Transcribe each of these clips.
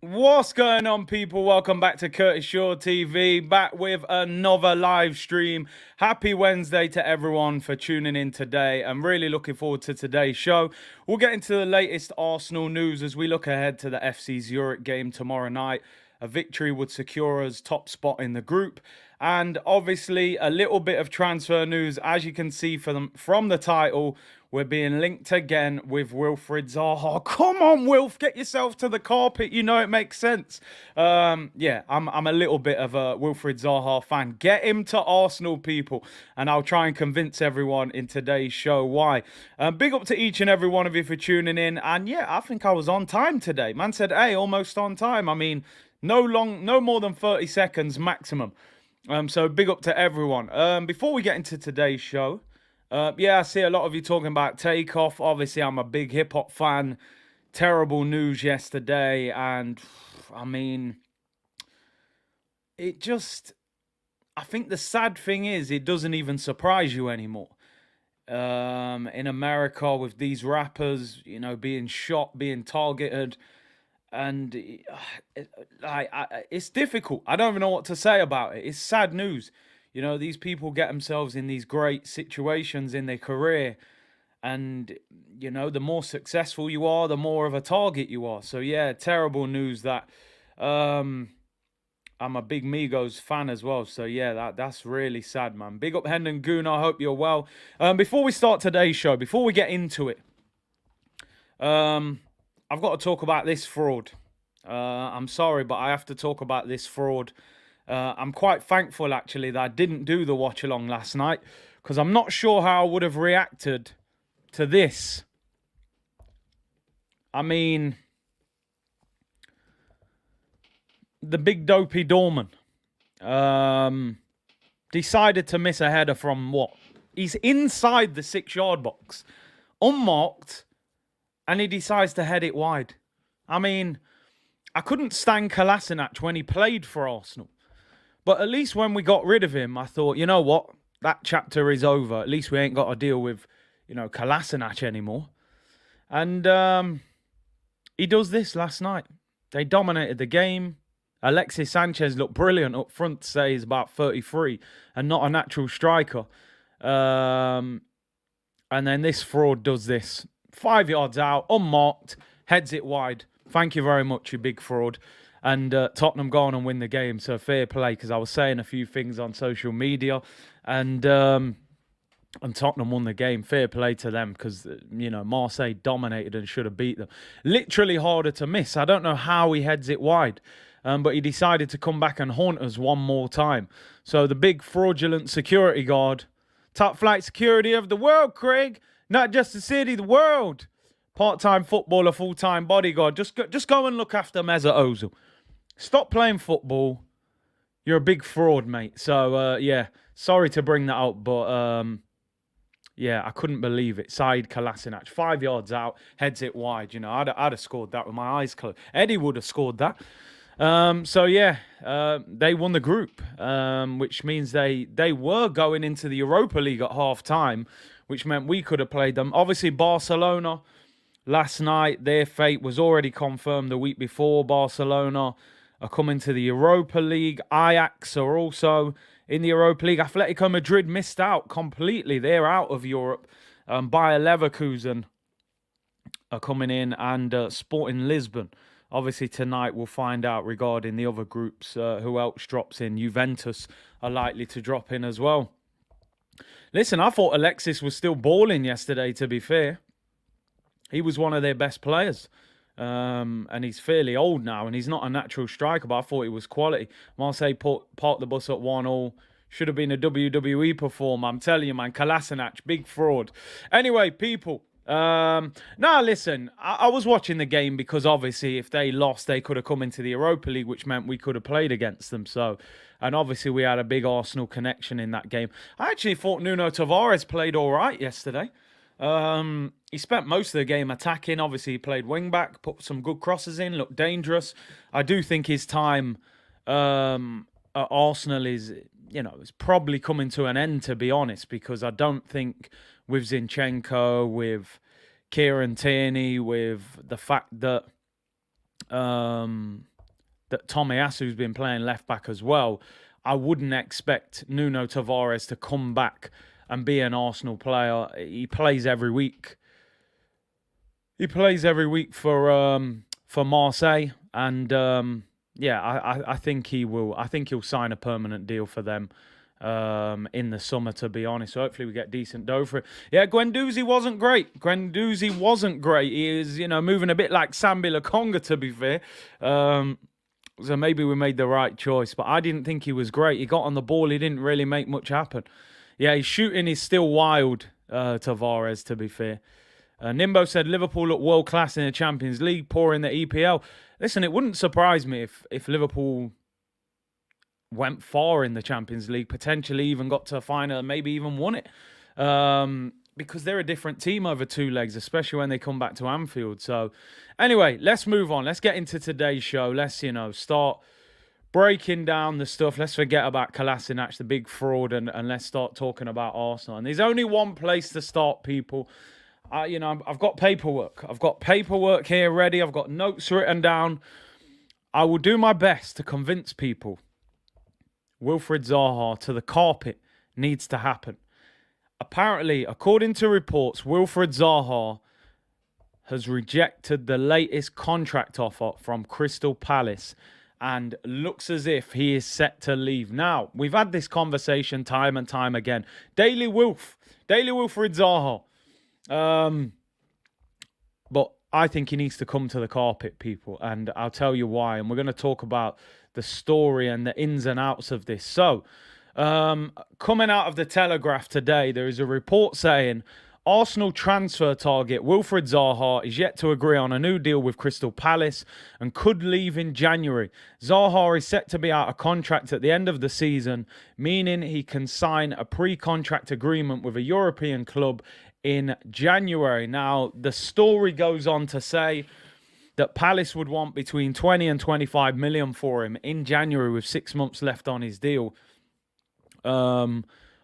What's going on, people? Welcome back to Curtis Shaw TV, back with another live stream. Happy Wednesday to everyone for tuning in today. I'm really looking forward to today's show. We'll get into the latest Arsenal news as we look ahead to the FC Zurich game tomorrow night. A victory would secure us top spot in the group. And obviously, a little bit of transfer news. As you can see from the title, we're being linked again with Wilfried Zaha. Come on, Wilf, get yourself to the carpet. You know it makes sense. Yeah, I'm a little bit of a Wilfried Zaha fan. Get him to Arsenal, people, and I'll try and convince everyone in today's show why. Big up to each and every one of you for tuning in. And yeah, I think I was on time today. Man said, hey, almost on time. I mean, no more than 30 seconds maximum. So big up to everyone. Before we get into today's show, yeah, I see a lot of you talking about Takeoff. Obviously, I'm a big hip hop fan. Terrible news yesterday, and I mean, it just. I think the sad thing is, it doesn't even surprise you anymore. In America, with these rappers, being shot, being targeted, and it's difficult. I don't even know what to say about it. It's sad news. These people get themselves in these great situations in their career, and the more successful you are, the more of a target you are. So yeah, terrible news that. I'm a big Migos fan as well, so yeah, that's really sad, man. Big up Hendon Goon, I hope you're well. Before we start today's show, before we get into it, I've got to talk about this fraud. I'm sorry, but I have to talk about this fraud. I'm quite thankful, actually, that I didn't do the watch along last night, because I'm not sure how I would have reacted to this. I mean, the big dopey doorman decided to miss a header from what? He's inside the 6-yard box, unmarked, and he decides to head it wide. I mean, I couldn't stand Kolasinac when he played for Arsenal. But at least when we got rid of him, I thought, you know what? That chapter is over. At least we ain't got to deal with, Kolasinac anymore. And he does this last night. They dominated the game. Alexis Sanchez looked brilliant up front to say he's about 33 and not a natural striker. And then this fraud does this. 5 yards out, unmarked, heads it wide. Thank you very much, you big fraud. And Tottenham go on and win the game, so fair play, because I was saying a few things on social media, and Tottenham won the game. Fair play to them, because, Marseille dominated and should have beat them. Literally harder to miss. I don't know how he heads it wide, but he decided to come back and haunt us one more time. So the big fraudulent security guard, top flight security of the world, Craig, not just the city, the world. Part-time footballer, full-time bodyguard. Just go and look after Mesut Ozil. Stop playing football. You're a big fraud, mate. So, yeah, sorry to bring that up, but, yeah, I couldn't believe it. Said Kolasinac, 5 yards out, heads it wide. I'd have scored that with my eyes closed. Eddie would have scored that. So, yeah, they won the group, which means they were going into the Europa League at half-time, which meant we could have played them. Obviously, Barcelona, last night, their fate was already confirmed the week before. Barcelona are coming to the Europa League. Ajax are also in the Europa League. Atletico Madrid missed out completely. They're out of Europe. Bayer Leverkusen are coming in, and Sporting Lisbon. Obviously, tonight we'll find out regarding the other groups who else drops in. Juventus are likely to drop in as well. Listen, I thought Alexis was still balling yesterday, to be fair. He was one of their best players. And he's fairly old now, and he's not a natural striker, but I thought he was quality. Marseille parked the bus at 1-1. Should have been a WWE performer. I'm telling you, man. Kolasinac, big fraud. Anyway, people. Now, listen. I was watching the game because, obviously, if they lost, they could have come into the Europa League, which meant we could have played against them. And obviously, we had a big Arsenal connection in that game. I actually thought Nuno Tavares played all right yesterday. He spent most of the game attacking. Obviously, he played wing back, put some good crosses in, looked dangerous. I do think his time at Arsenal is probably coming to an end, to be honest, because I don't think with Zinchenko, with Kieran Tierney, with the fact that that Tomiyasu's been playing left back as well, I wouldn't expect Nuno Tavares to come back and be an Arsenal player. He plays every week. He plays every week for Marseille, and I think he will. I think he'll sign a permanent deal for them in the summer, to be honest. So hopefully we get decent dough for it. Yeah, Guendouzi wasn't great. He is, moving a bit like Sambi Lokonga, to be fair. So maybe we made the right choice, but I didn't think he was great. He got on the ball. He didn't really make much happen. Yeah, his shooting is still wild, Tavares, to be fair. Nimbo said Liverpool look world class in the Champions League, poor in the EPL. Listen, it wouldn't surprise me if Liverpool went far in the Champions League, potentially even got to a final, maybe even won it. Because they're a different team over two legs, especially when they come back to Anfield. So anyway, let's move on. Let's get into today's show. Let's, start breaking down the stuff. Let's forget about Kolasinac, the big fraud, and let's start talking about Arsenal. And there's only one place to start, people. I've got paperwork. I've got paperwork here ready. I've got notes written down. I will do my best to convince people Wilfried Zaha to the carpet needs to happen. Apparently, according to reports, Wilfried Zaha has rejected the latest contract offer from Crystal Palace and looks as if he is set to leave. Now, we've had this conversation time and time again. Daily Wilfried Zaha. But I think he needs to come to the carpet, people, and I'll tell you why. And we're going to talk about the story and the ins and outs of this. So, coming out of the Telegraph today, there is a report saying Arsenal transfer target Wilfried Zaha is yet to agree on a new deal with Crystal Palace and could leave in January. Zaha is set to be out of contract at the end of the season, meaning he can sign a pre-contract agreement with a European club in January. Now, the story goes on to say that Palace would want between 20 and 25 million for him in January with 6 months left on his deal.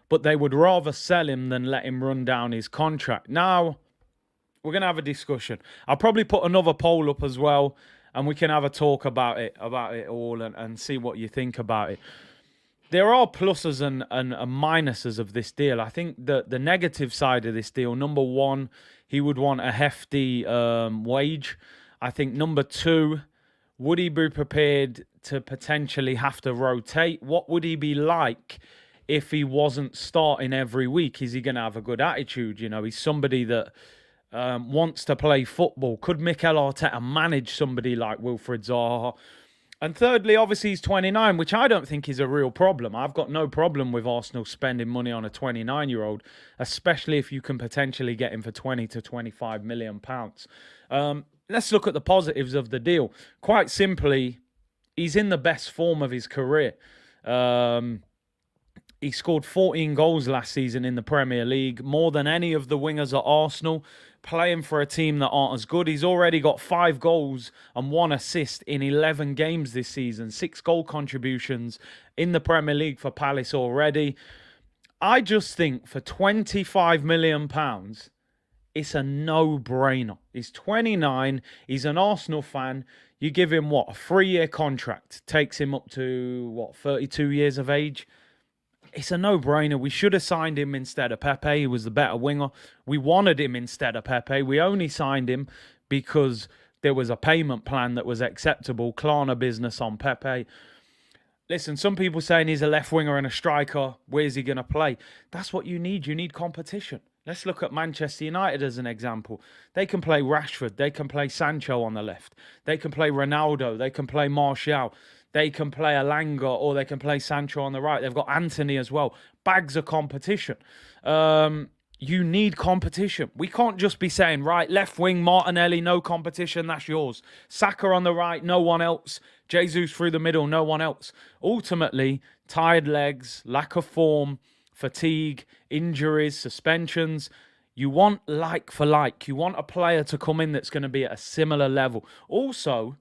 But they would rather sell him than let him run down his contract. Now, we're going to have a discussion. I'll probably put another poll up as well, and we can have a talk about it all and see what you think about it. There are pluses and minuses of this deal. I think the negative side of this deal, number one, he would want a hefty wage. I think number two, would he be prepared to potentially have to rotate? What would he be like if he wasn't starting every week? Is he going to have a good attitude? He's somebody that wants to play football. Could Mikel Arteta manage somebody like Wilfried Zaha? And thirdly, obviously, he's 29, which I don't think is a real problem. I've got no problem with Arsenal spending money on a 29-year-old, especially if you can potentially get him for 20 to 25 million pounds. Let's look at the positives of the deal. Quite simply, he's in the best form of his career. He scored 14 goals last season in the Premier League, more than any of the wingers at Arsenal, playing for a team that aren't as good. He's already got 5 goals and 1 assist in 11 games this season, 6 goal contributions in the Premier League for Palace already. I just think for £25 million, it's a no-brainer. He's 29, he's an Arsenal fan. You give him, a 3-year contract, takes him up to, 32 years of age. It's a no-brainer. We should have signed him instead of Pepe. He was the better winger. We wanted him instead of Pepe. We only signed him because there was a payment plan that was acceptable. Klarna business on Pepe. Listen, some people saying he's a left winger and a striker. Where's he going to play? That's what you need. You need competition. Let's look at Manchester United as an example. They can play Rashford. They can play Sancho on the left. They can play Ronaldo. They can play Martial. They can play Alanga, or they can play Sancho on the right. They've got Anthony as well. Bags of competition. You need competition. We can't just be saying, right, left wing, Martinelli, no competition, that's yours. Saka on the right, no one else. Jesus through the middle, no one else. Ultimately, tired legs, lack of form, fatigue, injuries, suspensions. You want like for like. You want a player to come in that's going to be at a similar level. Also,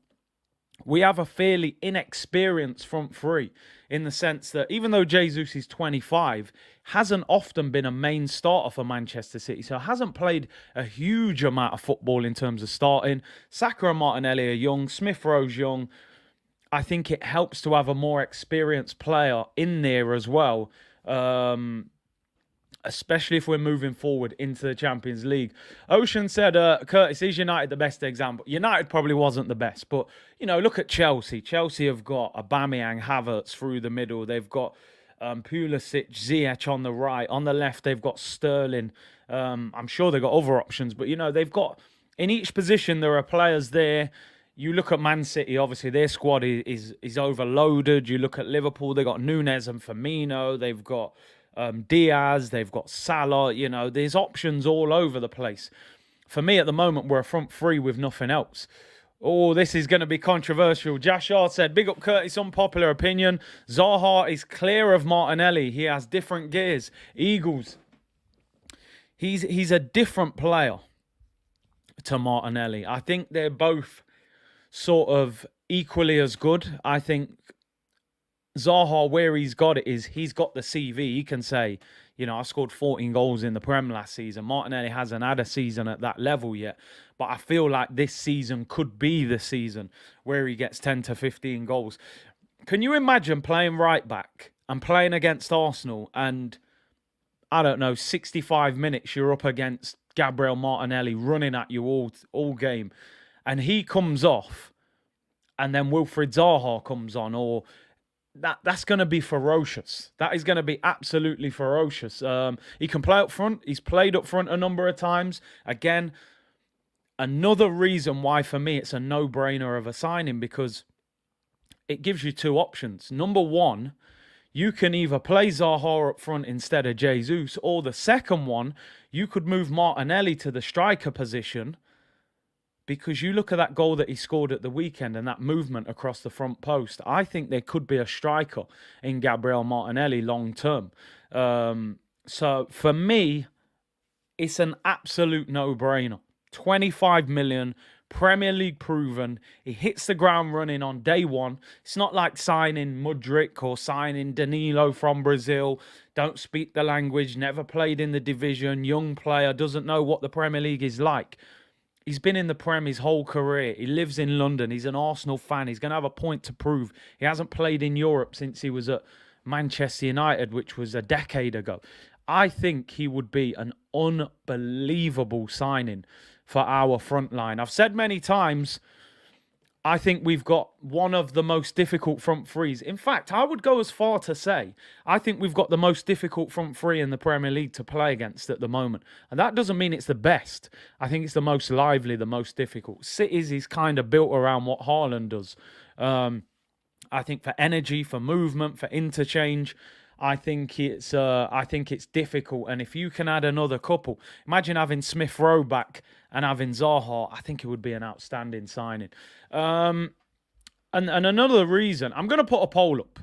we have a fairly inexperienced front three in the sense that even though Jesus is 25, hasn't often been a main starter for Manchester City. So hasn't played a huge amount of football in terms of starting. Saka and Martinelli are young. Smith Rowe's young. I think it helps to have a more experienced player in there as well, especially if we're moving forward into the Champions League. Ocean said, Curtis, is United the best example? United probably wasn't the best, but, look at Chelsea. Chelsea have got Aubameyang, Havertz through the middle. They've got Pulisic, Ziyech on the right. On the left, they've got Sterling. I'm sure they've got other options, but, they've got, in each position, there are players there. You look at Man City, obviously their squad is overloaded. You look at Liverpool, they've got Nunes and Firmino. They've got Diaz, they've got Salah. There's options all over the place. For me, at the moment, we're a front three with nothing else. Oh, this is going to be controversial. Jashar said, big up Curtis, unpopular opinion. Zaha is clear of Martinelli. He has different gears. Eagles. He's a different player to Martinelli. I think they're both sort of equally as good. I think Zaha, where he's got it is he's got the CV. He can say, I scored 14 goals in the Prem last season. Martinelli hasn't had a season at that level yet. But I feel like this season could be the season where he gets 10 to 15 goals. Can you imagine playing right back and playing against Arsenal and, 65 minutes you're up against Gabriel Martinelli running at you all game, and he comes off and then Wilfried Zaha comes on, or that's going to be ferocious. That is going to be absolutely ferocious. He can play up front. He's played up front a number of times. Again, another reason why for me it's a no-brainer of a signing, because it gives you two options. Number one, you can either play Zaha up front instead of Jesus, or the second one, you could move Martinelli to the striker position, because you look at that goal that he scored at the weekend and that movement across the front post. I think there could be a striker in Gabriel Martinelli long term. So for me, it's an absolute no-brainer. 25 million, Premier League proven. He hits the ground running on day one. It's not like signing Mudryk or signing Danilo from Brazil. Don't speak the language, never played in the division, young player, doesn't know what the Premier League is like. He's been in the Prem his whole career. He lives in London. He's an Arsenal fan. He's going to have a point to prove. He hasn't played in Europe since he was at Manchester United, which was a decade ago. I think he would be an unbelievable signing for our front line. I've said many times, I think we've got one of the most difficult front threes. In fact, I would go as far to say, I think we've got the most difficult front three in the Premier League to play against at the moment. And that doesn't mean it's the best. I think it's the most lively, the most difficult. City's is kind of built around what Haaland does. I think for energy, for movement, for interchange, I think it's difficult. And if you can add another couple, imagine having Smith Rowe back and having Zaha, I think it would be an outstanding signing. And another reason, I'm going to put a poll up.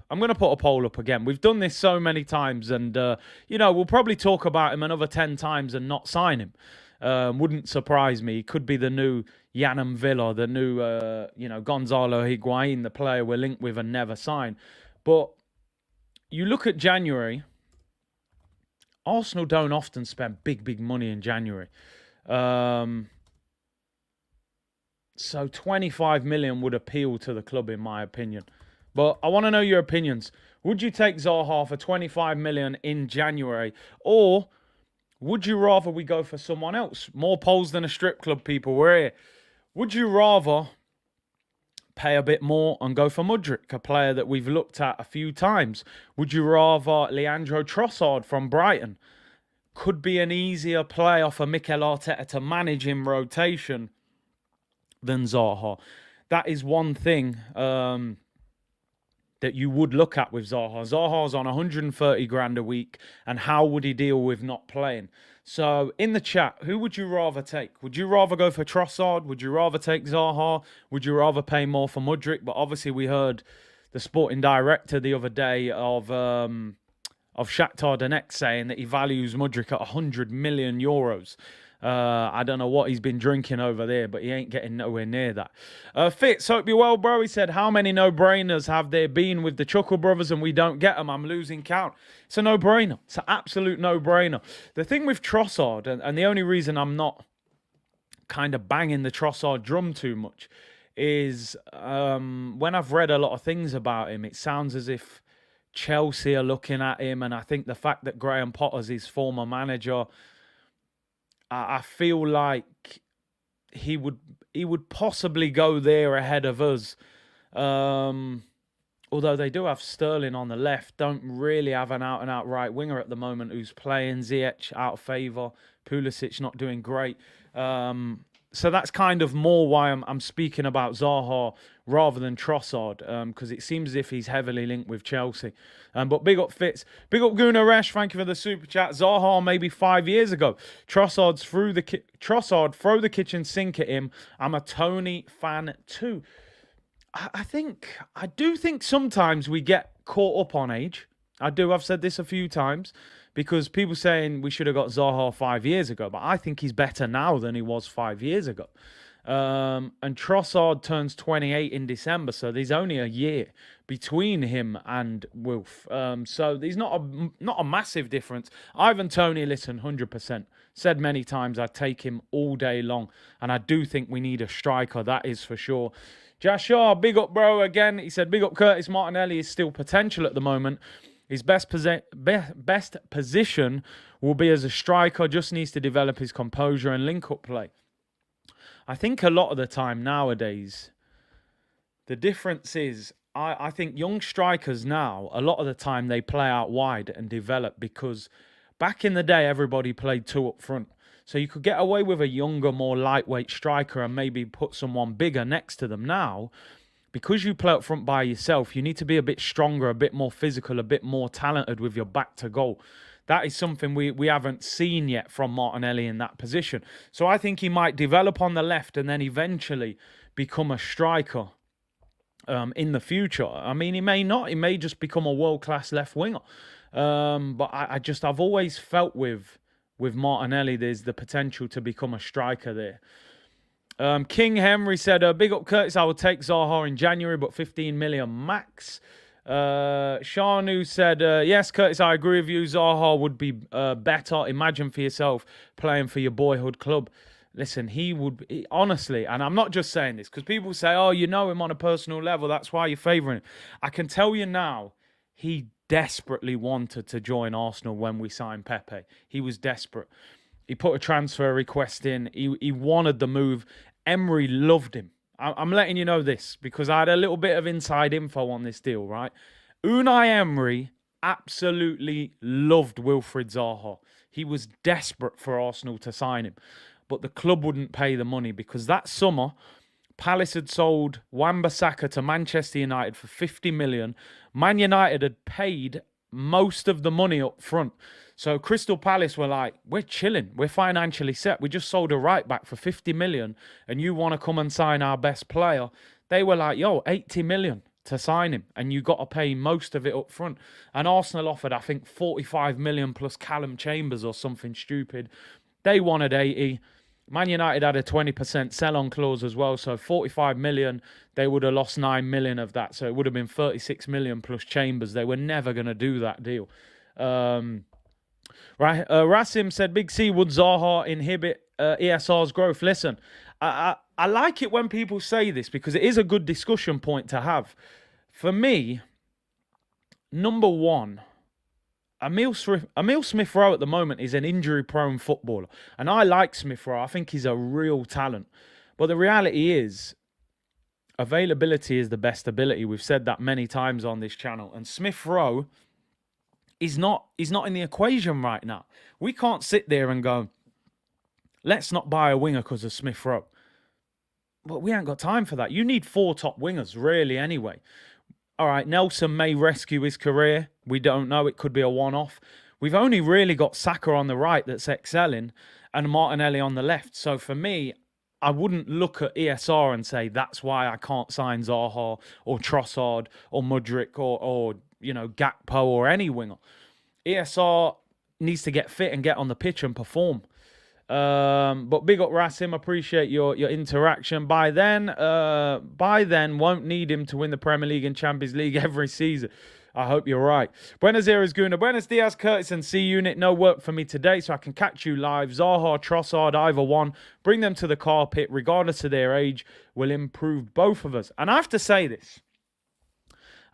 Again. We've done this so many times, and, we'll probably talk about him another 10 times and not sign him. Wouldn't surprise me. He could be the new Yanam Villa, the new, Gonzalo Higuain, the player we're linked with and never sign. But you look at January, Arsenal don't often spend big money in January. So 25 million would appeal to the club, in my opinion. But I want to know your opinions. Would you take Zaha for 25 million in January? Or would you rather we go for someone else? More polls than a strip club, people. We're here. Would you rather pay a bit more and go for Mudryk, a player that we've looked at a few times? Would you rather Leandro Trossard from Brighton? Could be an easier player for Mikel Arteta to manage in rotation than Zaha. That is one thing that you would look at with Zaha. Zaha's on 130 grand a week, and how would he deal with not playing? So in the chat, who would you rather take? Would you rather go for Trossard? Would you rather take Zaha? Would you rather pay more for Mudryk? But obviously we heard the sporting director the other day of Shakhtar Donetsk saying that he values Mudryk at 100 million euros. I don't know what he's been drinking over there, but he ain't getting nowhere near that. Fitz, hope you're well, bro. He said, how many no-brainers have there been with the Chuckle Brothers and we don't get them? I'm losing count. It's a no-brainer. It's an absolute no-brainer. The thing with Trossard, and the only reason I'm not kind of banging the Trossard drum too much, is when I've read a lot of things about him, it sounds as if Chelsea are looking at him, and I think the fact that Graham Potter's his former manager, I feel like he would possibly go there ahead of us. Although they do have Sterling on the left, don't really have an out-and-out right winger at the moment who's playing. Ziyech out of favour, Pulisic not doing great. So that's kind of more why I'm speaking about Zaha rather than Trossard, because it seems as if he's heavily linked with Chelsea. But big up Fitz. Big up Gunaresh, thank you for the super chat. Zaha maybe 5 years ago. Trossard throw the kitchen sink at him. I'm a Tony fan too. I do think sometimes we get caught up on age. I've said this a few times, because people saying we should have got Zaha 5 years ago, but I think he's better now than he was 5 years ago. And Trossard turns 28 in December, so there's only a year between him and Wilf. So there's not a massive difference. Ivan Toney, listen, 100%. Said many times I'd take him all day long, and I do think we need a striker, that is for sure. Jashar, big up, bro, again. He said, big up Curtis Martinelli is still potential at the moment. His best position will be as a striker, just needs to develop his composure and link-up play. I think a lot of the time nowadays, the difference is, I think young strikers now, a lot of the time they play out wide and develop, because back in the day, everybody played two up front. So you could get away with a younger, more lightweight striker and maybe put someone bigger next to them. Now, because you play up front by yourself, you need to be a bit stronger, a bit more physical, a bit more talented with your back to goal. That is something we haven't seen yet from Martinelli in that position. So I think he might develop on the left and then eventually become a striker in the future. I mean, he may not. He may just become a world-class left winger. But I've always felt with Martinelli, there's the potential to become a striker there. King Henry said, big up Curtis, I will take Zaha in January, but 15 million max. Shanu said, yes, Curtis, I agree with you. Zaha would be better. Imagine for yourself playing for your boyhood club. Listen, honestly, and I'm not just saying this, because people say, oh, you know him on a personal level, that's why you're favouring him. I can tell you now, he desperately wanted to join Arsenal when we signed Pepe. He was desperate. He put a transfer request in. He wanted the move. Emery loved him. I'm letting you know this because I had a little bit of inside info on this deal, right? Unai Emery absolutely loved Wilfried Zaha. He was desperate for Arsenal to sign him, but the club wouldn't pay the money because that summer, Palace had sold Wan-Bissaka to Manchester United for 50 million. Man United had paid most of the money up front. So Crystal Palace were like, we're chilling. We're financially set. We just sold a right back for 50 million and you want to come and sign our best player. They were like, yo, 80 million to sign him and you got to pay most of it up front. And Arsenal offered, I think, 45 million plus Callum Chambers or something stupid. They wanted 80. Man United had a 20% sell-on clause as well, so 45 million, they would have lost 9 million of that, so it would have been 36 million plus Chambers. They were never going to do that deal. Rasim said, Big C, would Zaha inhibit ESR's growth? Listen, I like it when people say this because it is a good discussion point to have. For me, number one, Emil Smith-Rowe at the moment is an injury-prone footballer. And I like Smith-Rowe. I think he's a real talent. But the reality is, availability is the best ability. We've said that many times on this channel. And Smith-Rowe is not in the equation right now. We can't sit there and go, let's not buy a winger because of Smith-Rowe. But we ain't got time for that. You need 4 top wingers, really, anyway. All right, Nelson may rescue his career. We don't know. It could be a one-off. We've only really got Saka on the right that's excelling and Martinelli on the left. So for me, I wouldn't look at ESR and say that's why I can't sign Zaha or Trossard or Mudryk or Gakpo or any winger. ESR needs to get fit and get on the pitch and perform. But big up Rasim, appreciate your interaction. By then, won't need him to win the Premier League and Champions League every season. I hope you're right. Buenos Aires Guna. Buenos Dias, Curtis and C Unit. No work for me today, so I can catch you live. Zaha, Trossard, either one. Bring them to the carpet, regardless of their age, will improve both of us. And I have to say this.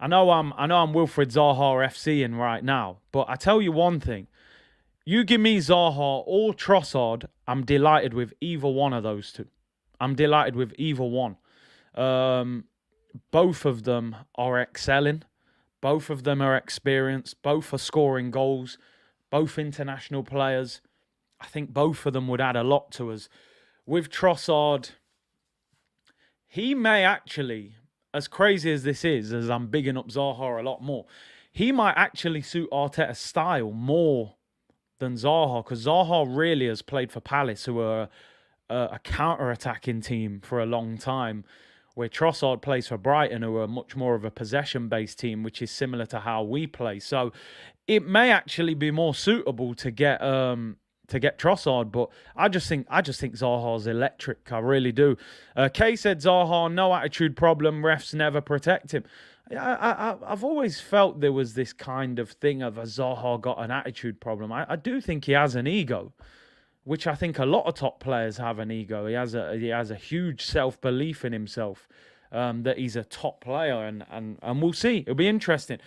I know I'm Wilfred Zaha FC in right now, but I tell you one thing. You give me Zaha or Trossard, I'm delighted with either one of those two. I'm delighted with either one. Both of them are excelling. Both of them are experienced. Both are scoring goals. Both international players. I think both of them would add a lot to us. With Trossard, he may actually, as crazy as this is, as I'm bigging up Zaha a lot more, he might actually suit Arteta's style more than Zaha, because Zaha really has played for Palace, who are a counter-attacking team for a long time, where Trossard plays for Brighton, who are much more of a possession-based team, which is similar to how we play. So it may actually be more suitable to get Trossard, but I just think Zaha's electric. I really do. Kay said Zaha, no attitude problem. Refs never protect him. I've always felt there was this kind of thing of a Zaha got an attitude problem. I do think he has an ego, which I think a lot of top players have an ego. He has a huge self-belief in himself, that he's a top player, and we'll see. It'll be interesting.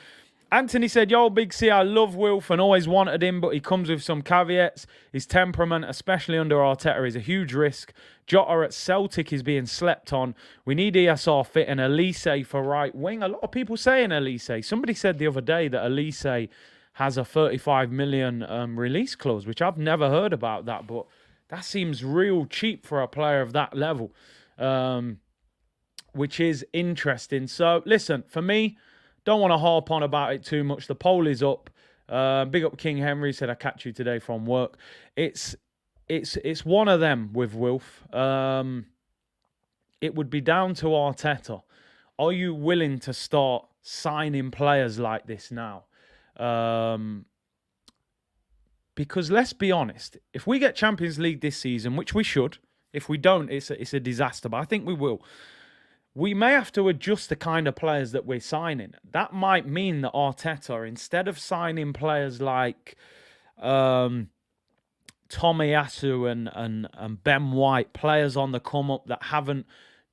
Anthony said, yo, Big C, I love Wilf and always wanted him, but he comes with some caveats. His temperament, especially under Arteta, is a huge risk. Jota at Celtic is being slept on. We need ESR fit and Elise for right wing. A lot of people saying Elise. Somebody said the other day that Elise has a 35 million release clause, which I've never heard about that, but that seems real cheap for a player of that level, which is interesting. So, listen, for me, don't want to harp on about it too much. The poll is up. Big up King Henry, said I catch you today from work. It's one of them with Wilf. It would be down to Arteta. Are you willing to start signing players like this now? Because let's be honest, if we get Champions League this season, which we should, if we don't, it's a disaster, but I think we will. We may have to adjust the kind of players that we're signing. That might mean that Arteta, instead of signing players like Tomiyasu and Ben White, players on the come up that haven't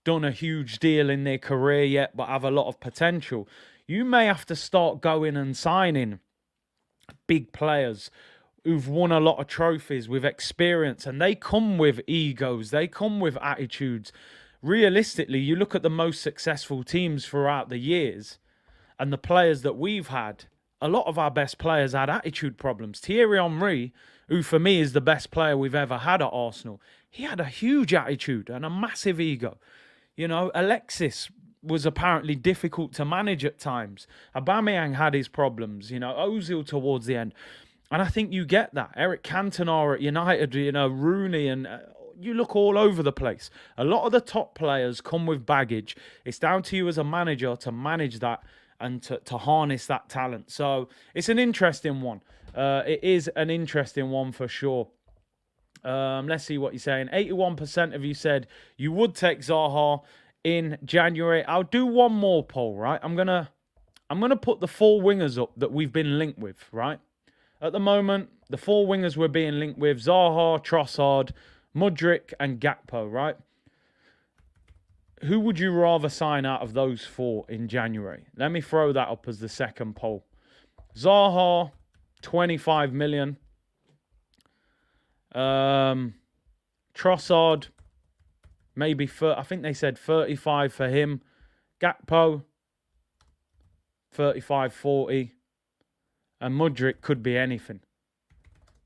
done a huge deal in their career yet but have a lot of potential, you may have to start going and signing big players who've won a lot of trophies with experience, and they come with egos, they come with attitudes. Realistically, you look at the most successful teams throughout the years and the players that we've had, a lot of our best players had attitude problems. Thierry Henry, who for me is the best player we've ever had at Arsenal, he had a huge attitude and a massive ego. You know, Alexis was apparently difficult to manage at times. Aubameyang had his problems, you know, Ozil towards the end. And I think you get that. Eric Cantona at United, you know, Rooney, and you look all over the place. A lot of the top players come with baggage. It's down to you as a manager to manage that and to harness that talent. So it's an interesting one. It is an interesting one for sure. Let's see what you're saying. 81% of you said you would take Zaha in January. I'll do one more poll, right? I'm gonna put the 4 wingers up that we've been linked with, right? At the moment, the 4 wingers we're being linked with: Zaha, Trossard, Mudryk and Gakpo, right? Who would you rather sign out of those 4 in January? Let me throw that up as the second poll. Zaha, 25 million. Trossard, maybe, I think they said 35 for him. Gakpo, 35, 40. And Mudryk could be anything.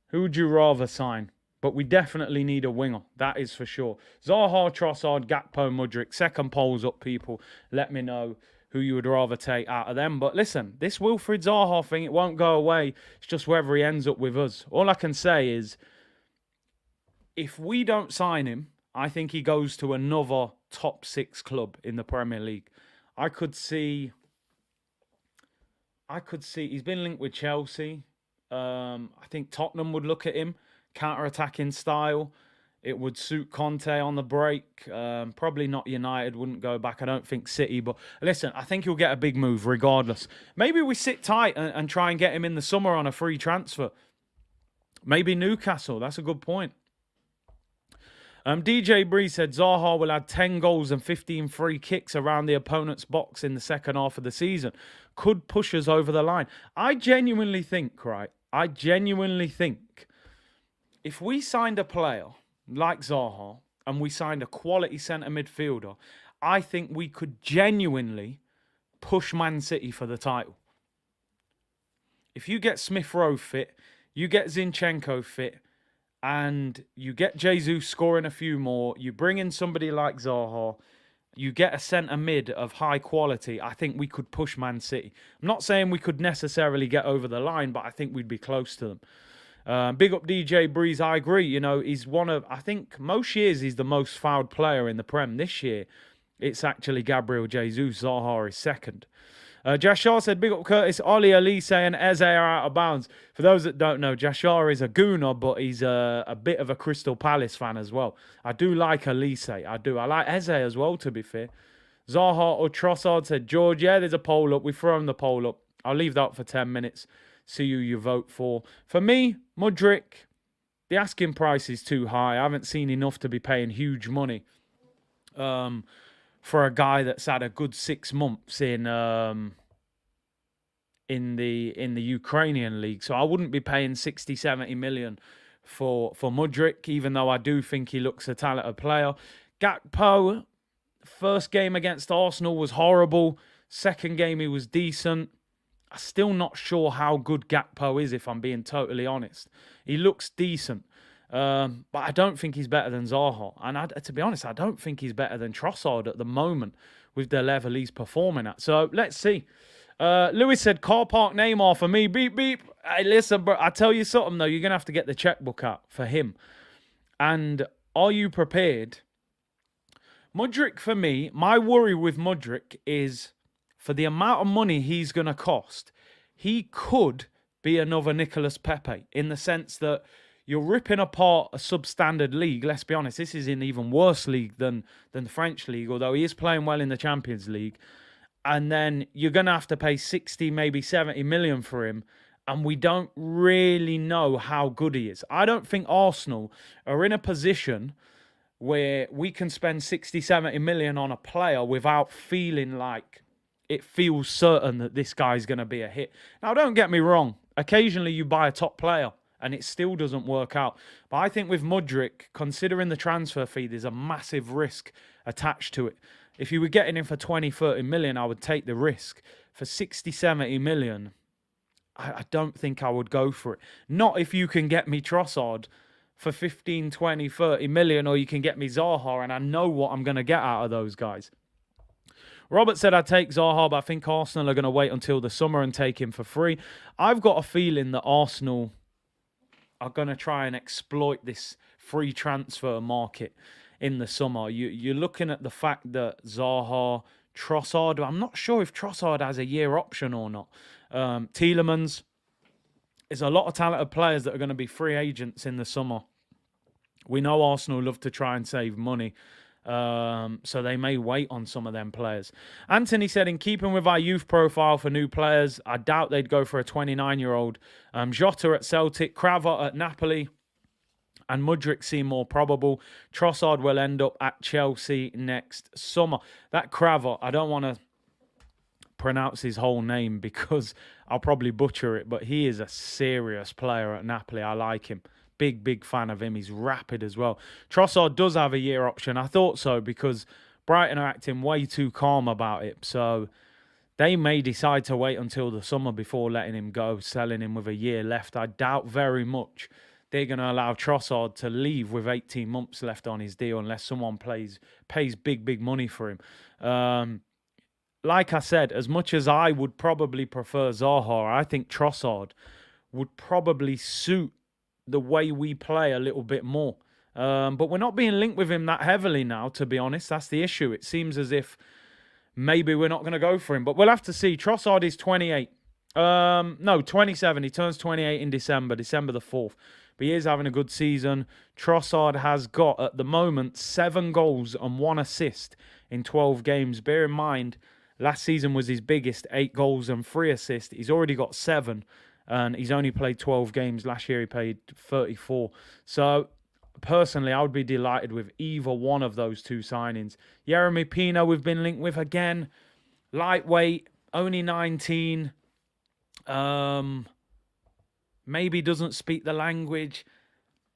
Who would you rather sign? But we definitely need a winger. That is for sure. Zaha, Trossard, Gakpo, Mudryk. Second polls up, people. Let me know who you would rather take out of them. But listen, this Wilfried Zaha thing, it won't go away. It's just whether he ends up with us. All I can say is, if we don't sign him, I think he goes to another top 6 club in the Premier League. I could see he's been linked with Chelsea. I think Tottenham would look at him. Counter-attacking style. It would suit Conte on the break. Probably not United, wouldn't go back. I don't think City. But listen, I think he'll get a big move regardless. Maybe we sit tight and try and get him in the summer on a free transfer. Maybe Newcastle. That's a good point. DJ Bree said Zaha will add 10 goals and 15 free kicks around the opponent's box in the second half of the season. Could push us over the line. I genuinely think if we signed a player like Zaha and we signed a quality centre midfielder, I think we could genuinely push Man City for the title. If you get Smith Rowe fit, you get Zinchenko fit, and you get Jesus scoring a few more, you bring in somebody like Zaha, you get a centre mid of high quality, I think we could push Man City. I'm not saying we could necessarily get over the line, but I think we'd be close to them. Big up DJ Breeze, I agree. You know, he's one of, I think most years he's the most fouled player in the Prem. This year, it's actually Gabriel Jesus. Zaha is second. Jashar said, big up Curtis, Oli Ali saying Eze are out of bounds. For those that don't know, Jashar is a gooner, but he's a bit of a Crystal Palace fan as well. I do like Elise. I do. I like Eze as well, to be fair. Zaha or Trossard said, George, yeah, there's a poll up. We've thrown the poll up. I'll leave that up for 10 minutes. See who you vote for. For me, Mudryk, the asking price is too high. I haven't seen enough to be paying huge money for a guy that's had a good 6 months in the Ukrainian league. So I wouldn't be paying 60, 70 million for Mudryk, even though I do think he looks a talented player. Gakpo, first game against Arsenal was horrible. Second game he was decent. I'm still not sure how good Gakpo is, if I'm being totally honest. He looks decent. But I don't think he's better than Zaha. And to be honest, I don't think he's better than Trossard at the moment with the level he's performing at. So let's see. Lewis said, car park Neymar for me. Beep, beep. Hey, listen, bro, I tell you something, though. You're going to have to get the checkbook out for him. And are you prepared? Mudryk, for me, my worry with Mudryk is for the amount of money he's going to cost, he could be another Nicolas Pepe in the sense that you're ripping apart a substandard league. Let's be honest, this is an even worse league than the French league, although he is playing well in the Champions League. And then you're going to have to pay 60, maybe 70 million for him. And we don't really know how good he is. I don't think Arsenal are in a position where we can spend 60, 70 million on a player without feeling like it feels certain that this guy's going to be a hit. Now, don't get me wrong. Occasionally you buy a top player and it still doesn't work out. But I think with Mudryk, considering the transfer fee, there's a massive risk attached to it. If you were getting him for 20, 30 million, I would take the risk. For 60, 70 million, I don't think I would go for it. Not if you can get me Trossard for 15, 20, 30 million, or you can get me Zaha, and I know what I'm going to get out of those guys. Robert said I'd take Zaha, but I think Arsenal are going to wait until the summer and take him for free. I've got a feeling that Arsenal are going to try and exploit this free transfer market in the summer. You're looking at the fact that Zaha, Trossard, I'm not sure if Trossard has a year option or not. Tielemans, there's a lot of talented players that are going to be free agents in the summer. We know Arsenal love to try and save money, so they may wait on some of them players. Anthony said, in keeping with our youth profile for new players, I doubt they'd go for a 29-year-old. Jota at Celtic, Cravat at Napoli, and Mudryk seem more probable. Trossard will end up at Chelsea next summer. That Cravat, I don't want to pronounce his whole name because I'll probably butcher it, but he is a serious player at Napoli. I like him. Big fan of him. He's rapid as well. Trossard does have a year option. I thought so because Brighton are acting way too calm about it. So they may decide to wait until the summer before letting him go, selling him with a year left. I doubt very much they're going to allow Trossard to leave with 18 months left on his deal unless someone pays big money for him. Like I said, as much as I would probably prefer Zaha, I think Trossard would probably suit the way we play a little bit more. But we're not being linked with him that heavily now, to be honest. That's the issue. It seems as if maybe we're not going to go for him. But we'll have to see. Trossard is 28. No, 27. He turns 28 in December the 4th. but he is having a good season. Trossard has got, at the moment, 7 goals and 1 assist in 12 games. Bear in mind, last season was his biggest, 8 goals and 3 assists. He's already got 7, and he's only played 12 games. Last year he played 34. So, personally, I would be delighted with either one of those 2 signings. Yeremy Pino, we've been linked with again. Lightweight, only 19. Maybe doesn't speak the language.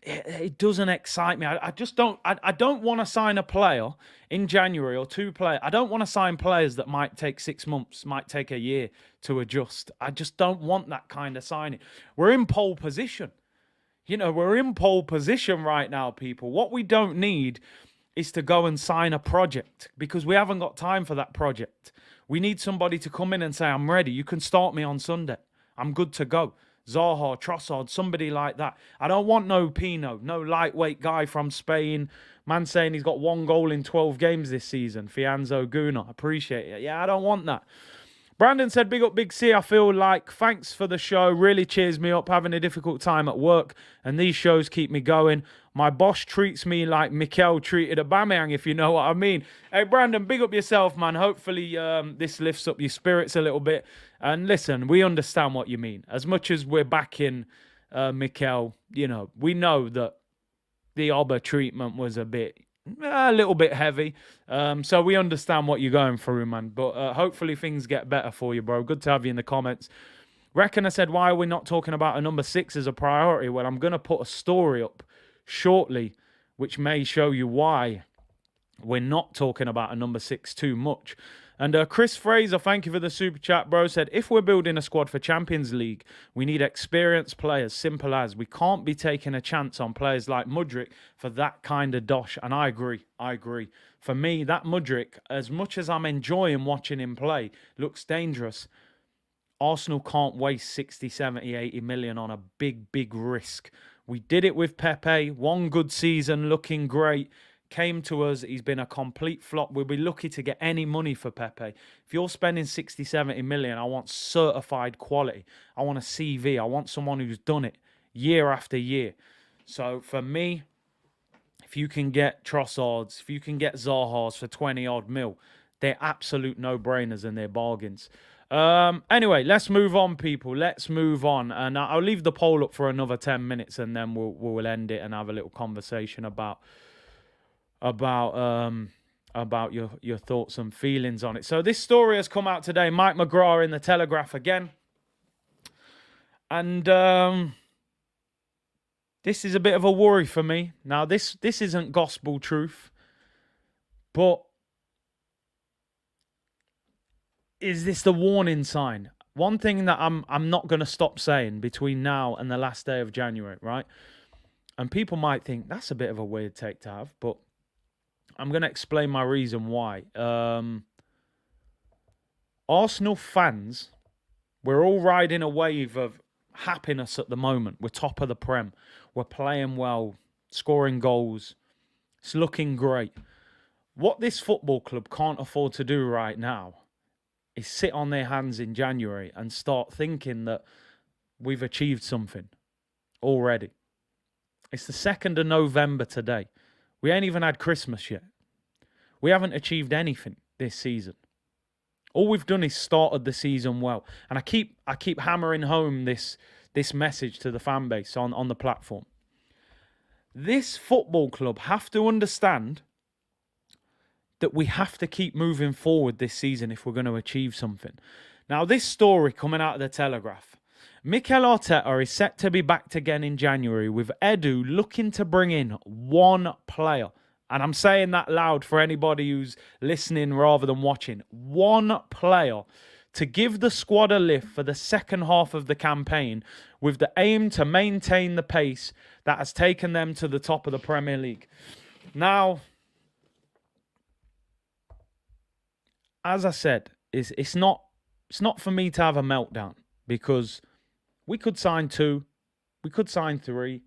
It doesn't excite me. I just don't. I don't want to sign a player in January, or 2 players. I don't want to sign players that might take 6 months, might take a year to adjust. I just don't want that kind of signing. We're in pole position. We're in pole position right now, people. What we don't need is to go and sign a project, because we haven't got time for that project. We need somebody to come in and say, I'm ready. You can start me on Sunday. I'm good to go. Zaha, Trossard, somebody like that. I don't want no Pino, no lightweight guy from Spain. Man saying he's got 1 goal in 12 games this season. Fianzo Guna, appreciate it. Yeah, I don't want that. Brandon said, big up, Big C. I feel like, thanks for the show. Really cheers me up. Having a difficult time at work, and these shows keep me going. My boss treats me like Mikel treated Aubameyang, if you know what I mean. Hey, Brandon, big up yourself, man. Hopefully this lifts up your spirits a little bit. And listen, we understand what you mean. As much as we're backing Mikel, we know that the Oba treatment was a little bit heavy. So we understand what you're going through, man. But hopefully things get better for you, bro. Good to have you in the comments. Reckon I said, why are we not talking about a number 6 as a priority? Well, I'm going to put a story up shortly, which may show you why we're not talking about a number 6 too much. And Chris Fraser, thank you for the super chat, bro, said, if we're building a squad for Champions League, we need experienced players, simple as. We can't be taking a chance on players like Mudryk for that kind of dosh. And I agree. For me, that Mudryk, as much as I'm enjoying watching him play, looks dangerous. Arsenal can't waste 60, 70, 80 million on a big risk. We did it with Pepe. 1 good season, looking great. Came to us, he's been a complete flop. We'll be lucky to get any money for Pepe. If you're spending 60, 70 million, I want certified quality. I want a CV. I want someone who's done it year after year. So for me, if you can get Trossards, if you can get Zahas for 20 odd mil, they're absolute no-brainers and they're bargains. Anyway, let's move on, people. Let's move on. And I'll leave the poll up for another 10 minutes and then we'll end it and have a little conversation about your thoughts and feelings on it. So this story has come out today. Mike McGrath in the Telegraph again. And this is a bit of a worry for me. Now, this isn't gospel truth, but is this the warning sign? One thing that I'm not going to stop saying between now and the last day of January, right? And people might think that's a bit of a weird take to have, but I'm going to explain my reason why. Arsenal fans, we're all riding a wave of happiness at the moment. We're top of the Prem. We're playing well, scoring goals. It's looking great. What this football club can't afford to do right now is sit on their hands in January and start thinking that we've achieved something already. It's the 2nd of November today. We ain't even had Christmas yet. We haven't achieved anything this season. All we've done is started the season well. And I keep hammering home this message to the fan base on the platform. This football club have to understand that we have to keep moving forward this season if we're going to achieve something. Now, this story coming out of the Telegraph. Mikel Arteta is set to be backed again in January, with Edu looking to bring in 1 player. And I'm saying that loud for anybody who's listening rather than watching. 1 player to give the squad a lift for the second half of the campaign, with the aim to maintain the pace that has taken them to the top of the Premier League. Now, as I said, it's not for me to have a meltdown, because we could sign 2, we could sign 3.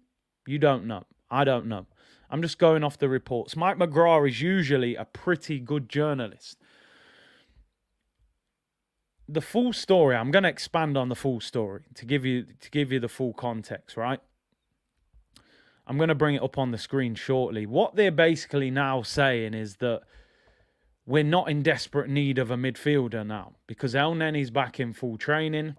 You don't know. I don't know. I'm just going off the reports. Mike McGrath is usually a pretty good journalist. The full story, I'm going to expand on the full story to give you the full context, right? I'm going to bring it up on the screen shortly. What they're basically now saying is that we're not in desperate need of a midfielder now because El Nenny's back in full training.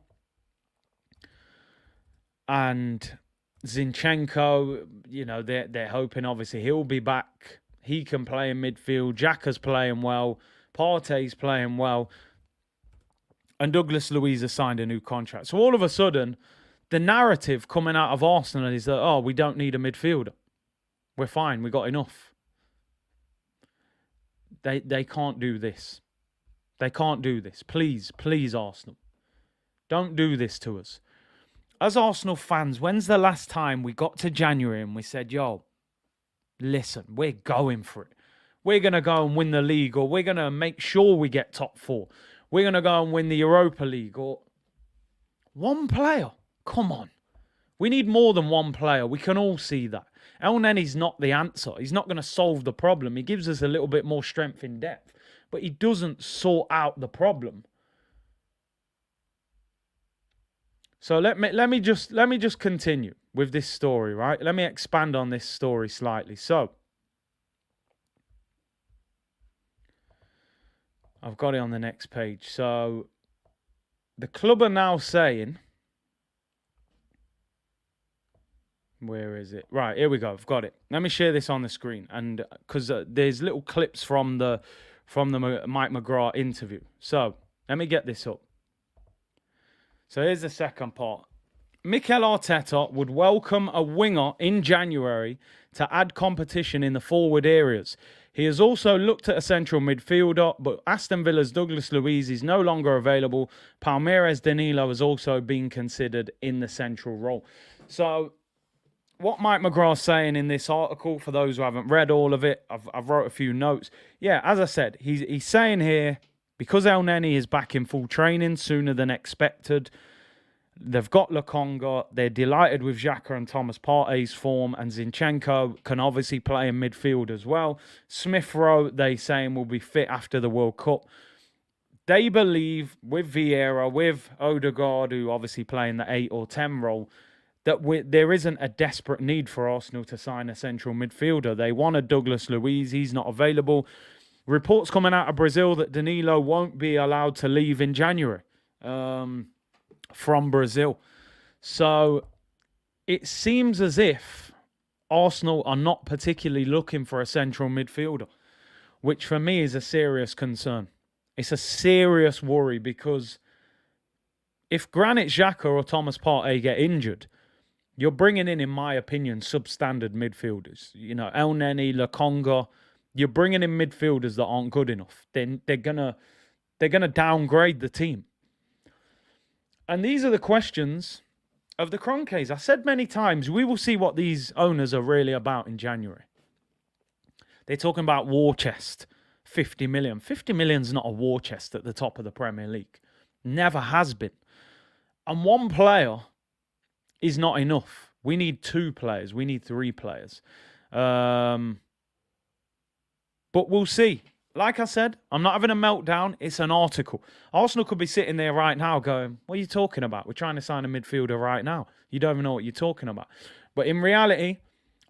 And Zinchenko, you know, they're hoping obviously he'll be back. He can play in midfield. Xhaka's playing well. Partey's playing well. And Douglas Luiz has signed a new contract. So all of a sudden, the narrative coming out of Arsenal is that, oh, we don't need a midfielder. We're fine. We got enough. They can't do this. They can't do this. Please, please, Arsenal. Don't do this to us. As Arsenal fans, when's the last time we got to January and we said, yo, listen, we're going for it. We're going to go and win the league, or we're going to make sure we get top 4. We're going to go and win the Europa League, or one player. Come on. We need more than one player. We can all see that. El Nenny's not the answer. He's not going to solve the problem. He gives us a little bit more strength in depth, but he doesn't sort out the problem. So let me just continue with this story, right? Let me expand on this story slightly. So I've got it on the next page. So the club are now saying, where is it? Right, here we go. I've got it. Let me share this on the screen, and because there's little clips from the Mike McGrath interview. So let me get this up. So here's the second part. Mikel Arteta would welcome a winger in January to add competition in the forward areas. He has also looked at a central midfielder, but Aston Villa's Douglas Luiz is no longer available. Palmeiras Danilo has also been considered in the central role. So what Mike McGrath's saying in this article, for those who haven't read all of it, I've wrote a few notes. Yeah, as I said, he's saying here, because El Neni is back in full training sooner than expected, they've got Lokonga, they're delighted with Xhaka and Thomas Partey's form, and Zinchenko can obviously play in midfield as well. Smith Rowe, they saying, will be fit after the World Cup. They believe, with Vieira, with Odegaard, who obviously play in the 8 or 10 role, that there isn't a desperate need for Arsenal to sign a central midfielder. They want a Douglas Luiz, he's not available. Reports coming out of Brazil that Danilo won't be allowed to leave in January from Brazil. So it seems as if Arsenal are not particularly looking for a central midfielder, which for me is a serious concern. It's a serious worry, because if Granit Xhaka or Thomas Partey get injured, you're bringing in my opinion, substandard midfielders. You know, El Neni, Lokonga. You're bringing in midfielders that aren't good enough. Then they're gonna downgrade the team. And these are the questions of the Kroenkes. I said many times, we will see what these owners are really about in January. They're talking about war chest, 50 million. 50 million's not a war chest at the top of the Premier League. Never has been. And one player is not enough. We need 2 players. We need 3 players. But we'll see. Like I said, I'm not having a meltdown. It's an article. Arsenal could be sitting there right now going, what are you talking about? We're trying to sign a midfielder right now. You don't even know what you're talking about. But in reality,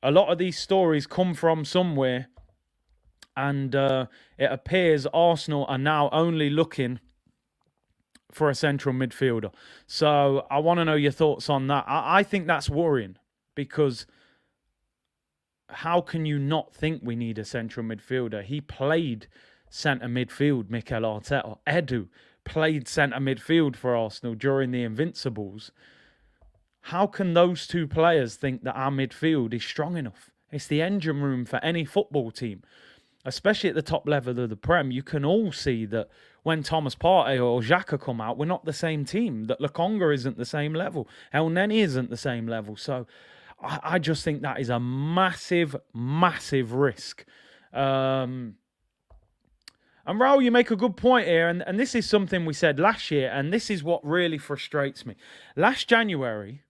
a lot of these stories come from somewhere. And it appears Arsenal are now only looking for a central midfielder. So I want to know your thoughts on that. I think that's worrying, because how can you not think we need a central midfielder? He played centre midfield, Mikel Arteta. Edu played centre midfield for Arsenal during the Invincibles. How can those 2 players think that our midfield is strong enough? It's the engine room for any football team, especially at the top level of the Prem. You can all see that when Thomas Partey or Xhaka come out, we're not the same team. That Lokonga isn't the same level. El Neni isn't the same level. So I just think that is a massive, massive risk. And Raul, you make a good point here. And this is something we said last year. And this is what really frustrates me. Last January,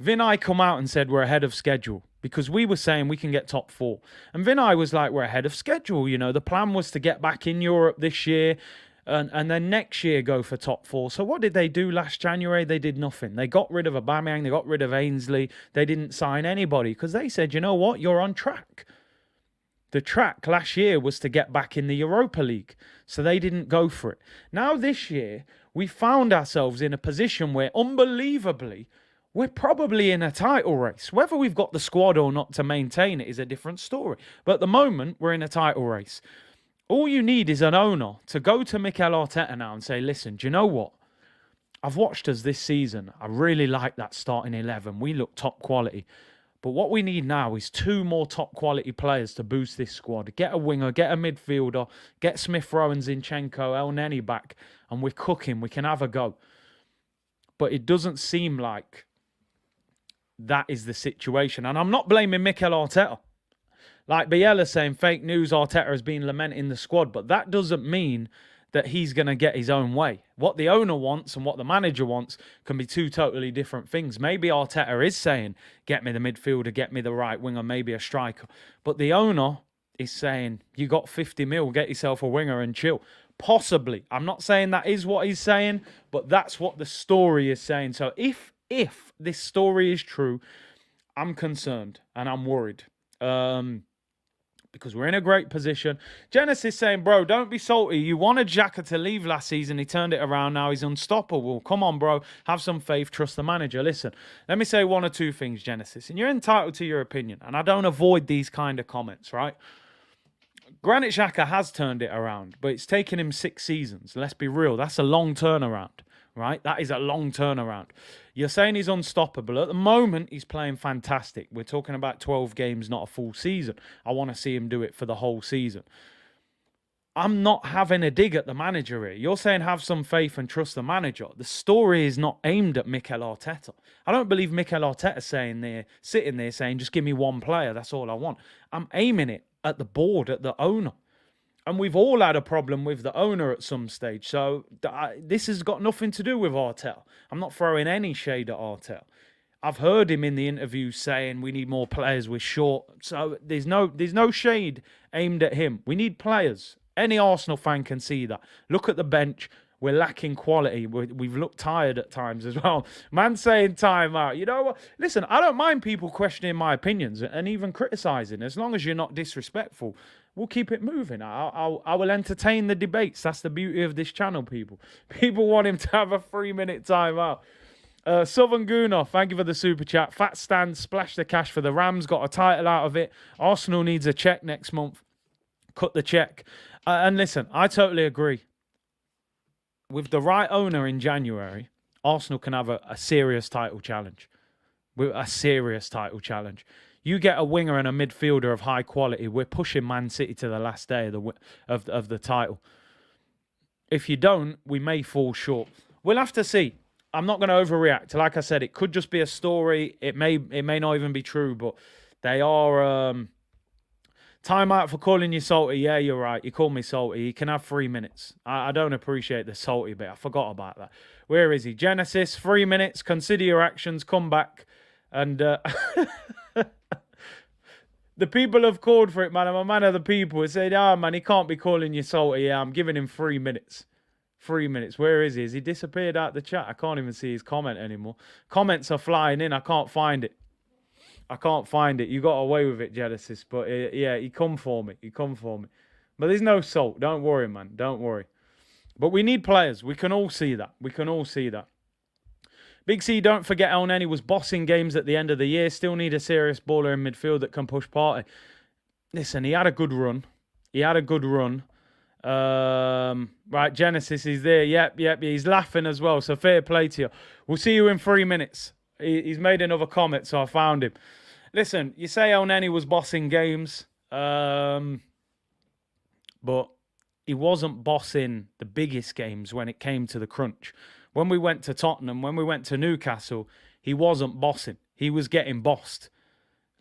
Vinay come out and said we're ahead of schedule, because we were saying we can get top 4. And Vinay was like, we're ahead of schedule. You know, the plan was to get back in Europe this year. and then next year go for top four. So what did they do last January? They did nothing. They got rid of Aubameyang. They got rid of Ainsley. They didn't sign anybody because they said, you know what? You're on track. The track last year was to get back in the Europa League. So they didn't go for it. Now this year, we found ourselves in a position where, unbelievably, we're probably in a title race. Whether we've got the squad or not to maintain it is a different story. But at the moment, we're in a title race. All you need is an owner to go to Mikel Arteta now and say, listen, do you know what? I've watched us this season. I really like that starting 11. We look top quality. But what we need now is 2 more top quality players to boost this squad. Get a winger, get a midfielder, get Smith Rowe and Zinchenko, El Neni back, and we're cooking. We can have a go. But it doesn't seem like that is the situation. And I'm not blaming Mikel Arteta. Like Biella saying, fake news, Arteta has been lamenting the squad. But that doesn't mean that he's going to get his own way. What the owner wants and what the manager wants can be 2 totally different things. Maybe Arteta is saying, get me the midfielder, get me the right winger, maybe a striker. But the owner is saying, you got 50 mil, get yourself a winger and chill. Possibly. I'm not saying that is what he's saying, but that's what the story is saying. So if this story is true, I'm concerned and I'm worried. Because we're in a great position. Genesis saying, bro, don't be salty. You wanted Xhaka to leave last season. He turned it around. Now he's unstoppable. Come on, bro. Have some faith. Trust the manager. Listen, let me say 1 or 2 things, Genesis. And you're entitled to your opinion. And I don't avoid these kind of comments, right? Granit Xhaka has turned it around, but it's taken him 6 seasons. Let's be real. That's a long turnaround, right? That is a long turnaround. You're saying he's unstoppable. At the moment, he's playing fantastic. We're talking about 12 games, not a full season. I want to see him do it for the whole season. I'm not having a dig at the manager here. You're saying have some faith and trust the manager. The story is not aimed at Mikel Arteta. I don't believe Mikel Arteta sitting there saying, just give me 1 player. That's all I want. I'm aiming it at the board, at the owner. And we've all had a problem with the owner at some stage. So this has got nothing to do with Arteta. I'm not throwing any shade at Arteta. I've heard him in the interview saying we need more players, we're short. So there's no shade aimed at him. We need players. Any Arsenal fan can see that. Look at the bench. We're lacking quality. We've looked tired at times as well. Man saying time out. You know what? Listen, I don't mind people questioning my opinions and even criticising. As long as you're not disrespectful, we'll keep it moving. I will entertain the debates. That's the beauty of this channel, people. People want him to have a 3-minute timeout. Southern Gooner, thank you for the super chat. Fat Stand, splash the cash for the Rams. Got a title out of it. Arsenal needs a check next month. Cut the check. And listen, I totally agree. With the right owner in January, Arsenal can have a serious title challenge. With a serious title challenge. You get a winger and a midfielder of high quality, we're pushing Man City to the last day of the title. If you don't, we may fall short. We'll have to see. I'm not going to overreact. Like I said, it could just be a story. It may not even be true, but they are... Time out for calling you salty. Yeah, you're right. You called me salty. He can have 3 minutes. I don't appreciate the salty bit. I forgot about that. Where is he? Genesis, 3 minutes. Consider your actions. Come back. And the people have called for it, man. I'm a man of the people. They said, man, he can't be calling you salty. Yeah, I'm giving him 3 minutes. 3 minutes. Where is he? Has he disappeared out the chat? I can't even see his comment anymore. Comments are flying in. I can't find it. I can't find it. You got away with it, Genesis. But yeah, he come for me. But there's no salt. Don't worry, man. Don't worry. But we need players. We can all see that. Big C, don't forget El Neni was bossing games at the end of the year. Still need a serious baller in midfield that can push party. Listen, he had a good run. Right, Genesis is there. Yep. He's laughing as well. So fair play to you. We'll see you in 3 minutes. He's made another comment, so I found him. Listen, you say El Neni was bossing games, but he wasn't bossing the biggest games when it came to the crunch. When we went to Tottenham, when we went to Newcastle, he wasn't bossing. He was getting bossed.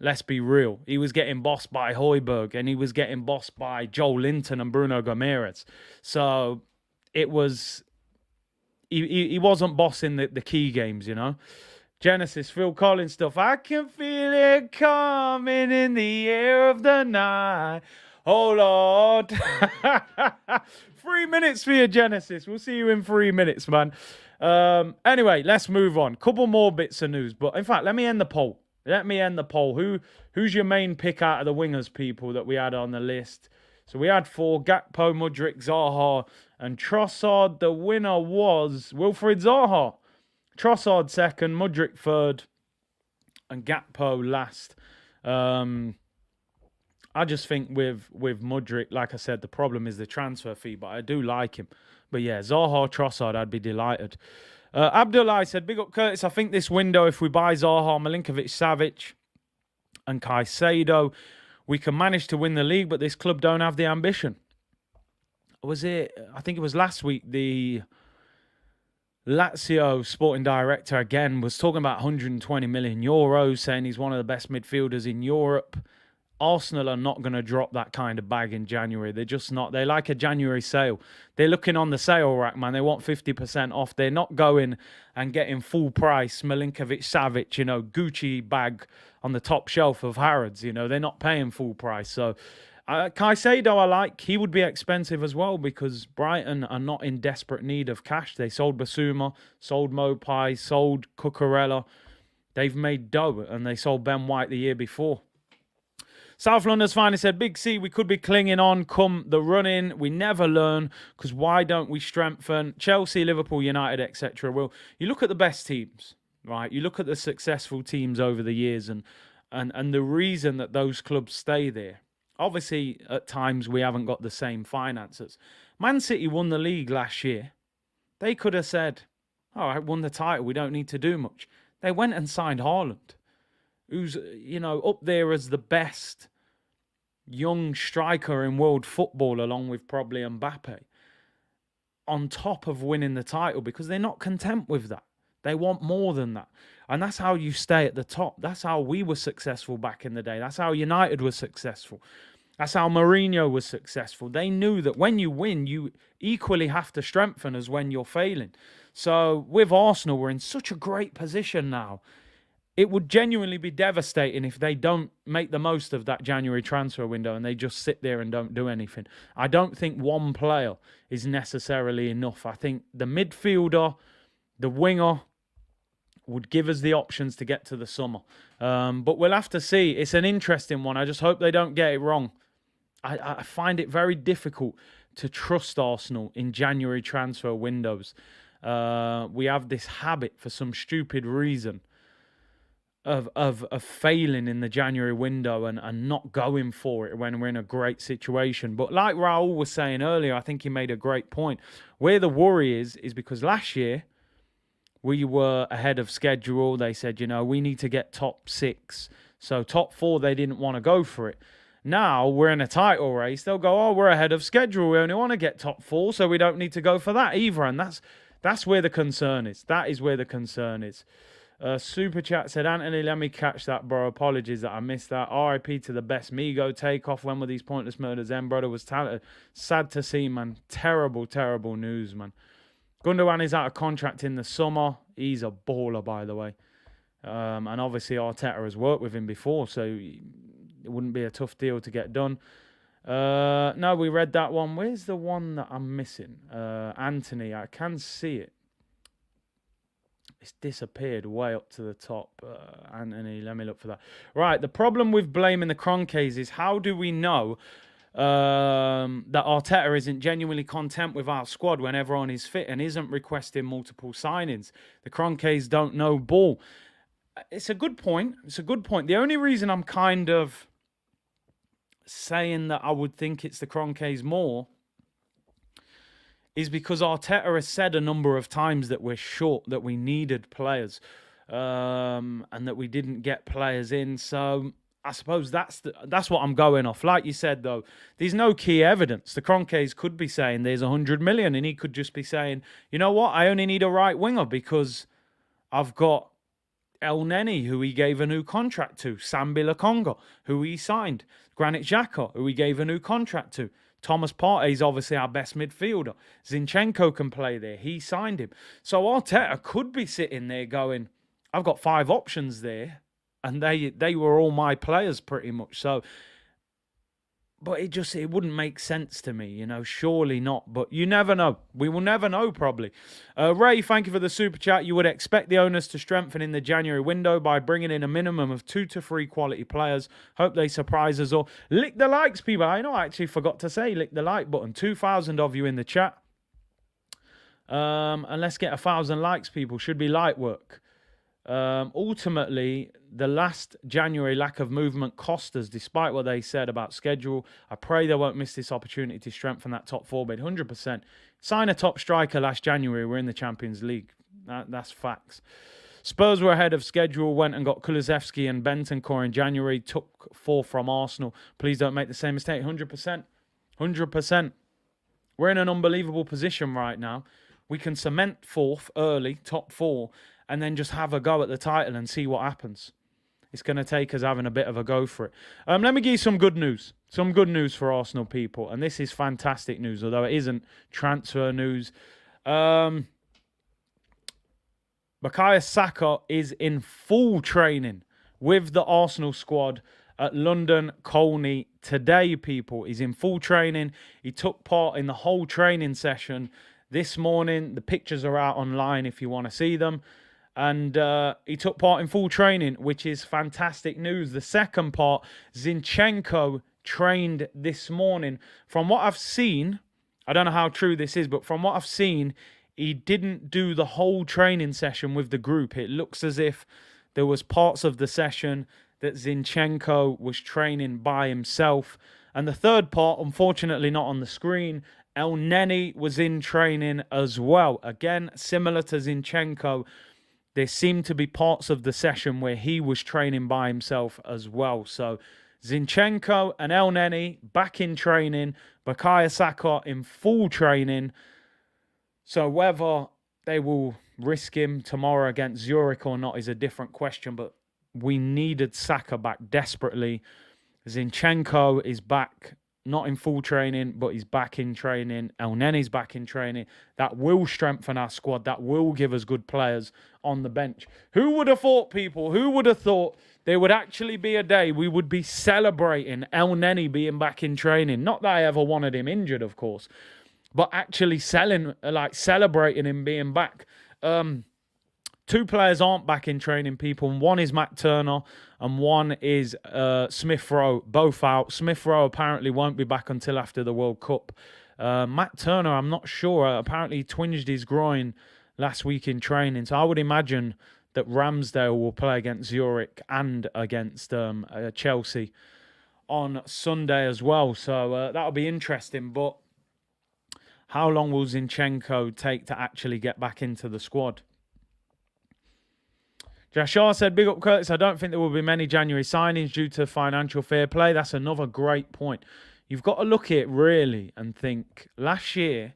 Let's be real. He was getting bossed by Højbjerg, and he was getting bossed by Joel Linton and Bruno Gomes. So it was... He wasn't bossing the key games, you know. Genesis, Phil Collins stuff. I can feel it coming in the air of the night. Oh, Lord. 3 minutes for your Genesis. We'll see you in 3 minutes, man. Anyway, let's move on. Couple more bits of news. But in fact, let me end the poll. Who's your main pick out of the wingers, people, that we had on the list? So we had 4, Gakpo, Mudryk, Zaha, and Trossard. The winner was Wilfried Zaha. Trossard second, Mudryk third, and Gakpo last. I just think with Mudryk, like I said, the problem is the transfer fee, but I do like him. But yeah, Zaha, Trossard, I'd be delighted. Abdullah said, big up Curtis. I think this window, if we buy Zaha, Milinkovic-Savic, and Caicedo, we can manage to win the league, but this club don't have the ambition. Was it? I think it was last week, the Lazio sporting director again was talking about 120 million euros, saying he's one of the best midfielders in Europe. Arsenal are not going to drop that kind of bag in January. They're just not. They like a January sale. They're looking on the sale rack, man. They want 50% off. They're not going and getting full price Milinkovic-Savic, Gucci bag on the top shelf of Harrods. They're not paying full price. So Caicedo I like. He would be expensive as well because Brighton are not in desperate need of cash. They sold Basuma, sold Mopai, sold Cucurella. They've made dough, and they sold Ben White the year before. South London's finally said, Big C, we could be clinging on come the run-in. We never learn, because why don't we strengthen? Chelsea, Liverpool, United, etc. Well, you look at the best teams, right? You look at the successful teams over the years and the reason that those clubs stay there. Obviously, at times, we haven't got the same finances. Man City won the league last year. They could have said, all right, won the title. We don't need to do much. They went and signed Haaland, who's, up there as the best young striker in world football, along with probably Mbappe, on top of winning the title, because they're not content with that. They want more than that. And that's how you stay at the top. That's how we were successful back in the day. That's how United was successful. That's how Mourinho was successful. They knew that when you win, you equally have to strengthen as when you're failing. So with Arsenal, we're in such a great position now. It would genuinely be devastating if they don't make the most of that January transfer window and they just sit there and don't do anything. I don't think one player is necessarily enough. I think the midfielder, the winger, would give us the options to get to the summer. But we'll have to see. It's an interesting one. I just hope they don't get it wrong. I find it very difficult to trust Arsenal in January transfer windows. We have this habit, for some stupid reason, of failing in the January window and not going for it when we're in a great situation. But like Raul was saying earlier, I think he made a great point. Where the worry is because last year we were ahead of schedule. They said, we need to get top 6. So top 4, they didn't want to go for it. Now we're in a title race. They'll go, we're ahead of schedule. We only want to get top 4, so we don't need to go for that either. And that's where the concern is. That is where the concern is. Super Chat said, Anthony, let me catch that, bro. Apologies that I missed that. RIP to the best Migo takeoff. When were these pointless murders? Then brother was talented. Sad to see, man. Terrible, terrible news, man. Gundogan is out of contract in the summer. He's a baller, by the way. And obviously Arteta has worked with him before, so it wouldn't be a tough deal to get done. No, we read that one. Where's the one that I'm missing? Anthony, I can see it. It's disappeared way up to the top. Anthony, let me look for that. Right, the problem with blaming the Kroenkes is, how do we know that Arteta isn't genuinely content with our squad when everyone is fit and isn't requesting multiple signings? The Kroenkes don't know ball. It's a good point. It's a good point. The only reason I'm kind of saying that I would think it's the Kroenkes more is because Arteta has said a number of times that we're short, that we needed players, and that we didn't get players in. So I suppose that's what I'm going off. Like you said, though, there's no key evidence. The Kroenkes could be saying there's 100 million, and he could just be saying, you know what, I only need a right winger because I've got El Neni, who he gave a new contract to, Sambi Lokonga, who he signed, Granit Xhaka, who he gave a new contract to. Thomas Partey is obviously our best midfielder. Zinchenko can play there. He signed him. So Arteta could be sitting there going, I've got 5 options there, and they were all my players pretty much. So But it wouldn't make sense to me, surely not. But you never know. We will never know, probably. Ray, thank you for the super chat. You would expect the owners to strengthen in the January window by bringing in a minimum of 2 to 3 quality players. Hope they surprise us all. Lick the likes, people. I know I actually forgot to say lick the like button. 2,000 of you in the chat. And let's get 1,000 likes, people. Should be light work. Ultimately, the last January lack of movement cost us, despite what they said about schedule. I pray they won't miss this opportunity to strengthen that top 4 bid. 100%. Sign a top striker last January. We're in the Champions League. That's facts. Spurs were ahead of schedule, went and got Kulusevski and Bentancur in January, took 4 from Arsenal. Please don't make the same mistake. 100%. 100%. We're in an unbelievable position right now. We can cement 4th early, top 4, and then just have a go at the title and see what happens. It's going to take us having a bit of a go for it. Let me give you some good news. Some good news for Arsenal people. And this is fantastic news, although it isn't transfer news. Bukayo Saka is in full training with the Arsenal squad at London Colney today, people. He's in full training. He took part in the whole training session this morning. The pictures are out online if you want to see them. And he took part in full training, which is fantastic news. The second part, Zinchenko trained this morning. From what I've seen, I don't know how true this is, but from what I've seen, he didn't do the whole training session with the group. It looks as if there was parts of the session that Zinchenko was training by himself. And the third part, unfortunately not on the screen, El Neni was in training as well. Again, similar to Zinchenko, there seemed to be parts of the session where he was training by himself as well. So Zinchenko and El Neni back in training. Bukayo Saka in full training. So whether they will risk him tomorrow against Zurich or not is a different question. But we needed Saka back desperately. Zinchenko is back, not in full training, but he's back in training. El Neni's back in training. That will strengthen our squad. That will give us good players on the bench. Who would have thought, people? Who would have thought there would actually be a day we would be celebrating El Neni being back in training? Not that I ever wanted him injured, of course, but actually celebrating him being back. 2 players aren't back in training, people. One is Matt Turner and one is Smith Rowe, both out. Smith Rowe apparently won't be back until after the World Cup. Matt Turner, I'm not sure. Apparently he twinged his groin last week in training. So I would imagine that Ramsdale will play against Zurich and against Chelsea on Sunday as well. So that'll be interesting. But how long will Zinchenko take to actually get back into the squad? Jashar said, big up Curtis, I don't think there will be many January signings due to financial fair play. That's another great point. You've got to look at it really and think, last year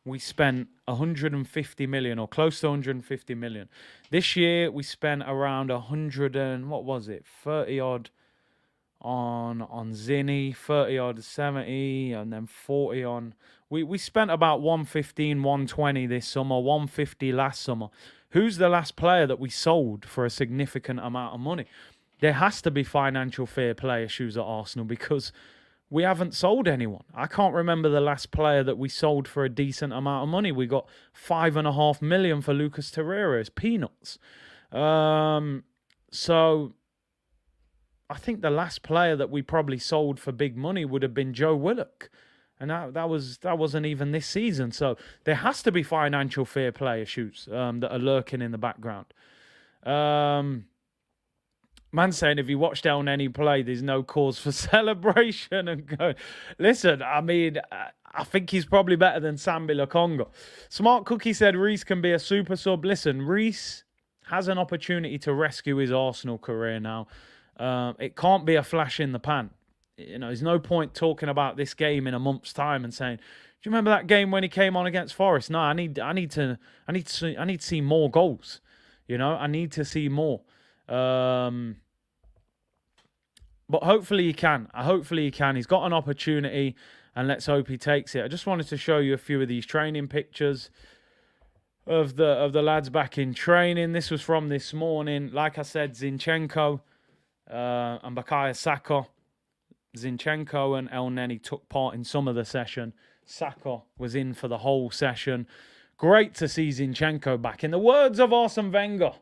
we spent 150 million or close to 150 million. This year we spent around 100 and, what was it, 30 odd on Zinni, 30 odd 70, and then 40 on... We spent about 115, 120 this summer, 150 last summer. Who's the last player that we sold for a significant amount of money? There has to be financial fair play issues at Arsenal because we haven't sold anyone. I can't remember the last player that we sold for a decent amount of money. We got 5.5 million for Lucas Torres. It's peanuts. So I think the last player that we probably sold for big money would have been Joe Willock. And that wasn't even this season. So there has to be financial fair play issues that are lurking in the background. Man saying if you watched El Neni play, there's no cause for celebration. And go, listen, I mean, I think he's probably better than Sambi Lokonga. Smart Cookie said Reece can be a super sub. Listen, Reece has an opportunity to rescue his Arsenal career now. It can't be a flash in the pan. There's no point talking about this game in a month's time and saying, "Do you remember that game when he came on against Forest?" No, I need to see more goals. I need to see more. But hopefully he can. Hopefully he can. He's got an opportunity, and let's hope he takes it. I just wanted to show you a few of these training pictures of the lads back in training. This was from this morning. Like I said, Zinchenko and Bukayo Saka. Zinchenko and El Neni took part in some of the session. Saka was in for the whole session. Great to see Zinchenko back. In the words of Arsene Wenger,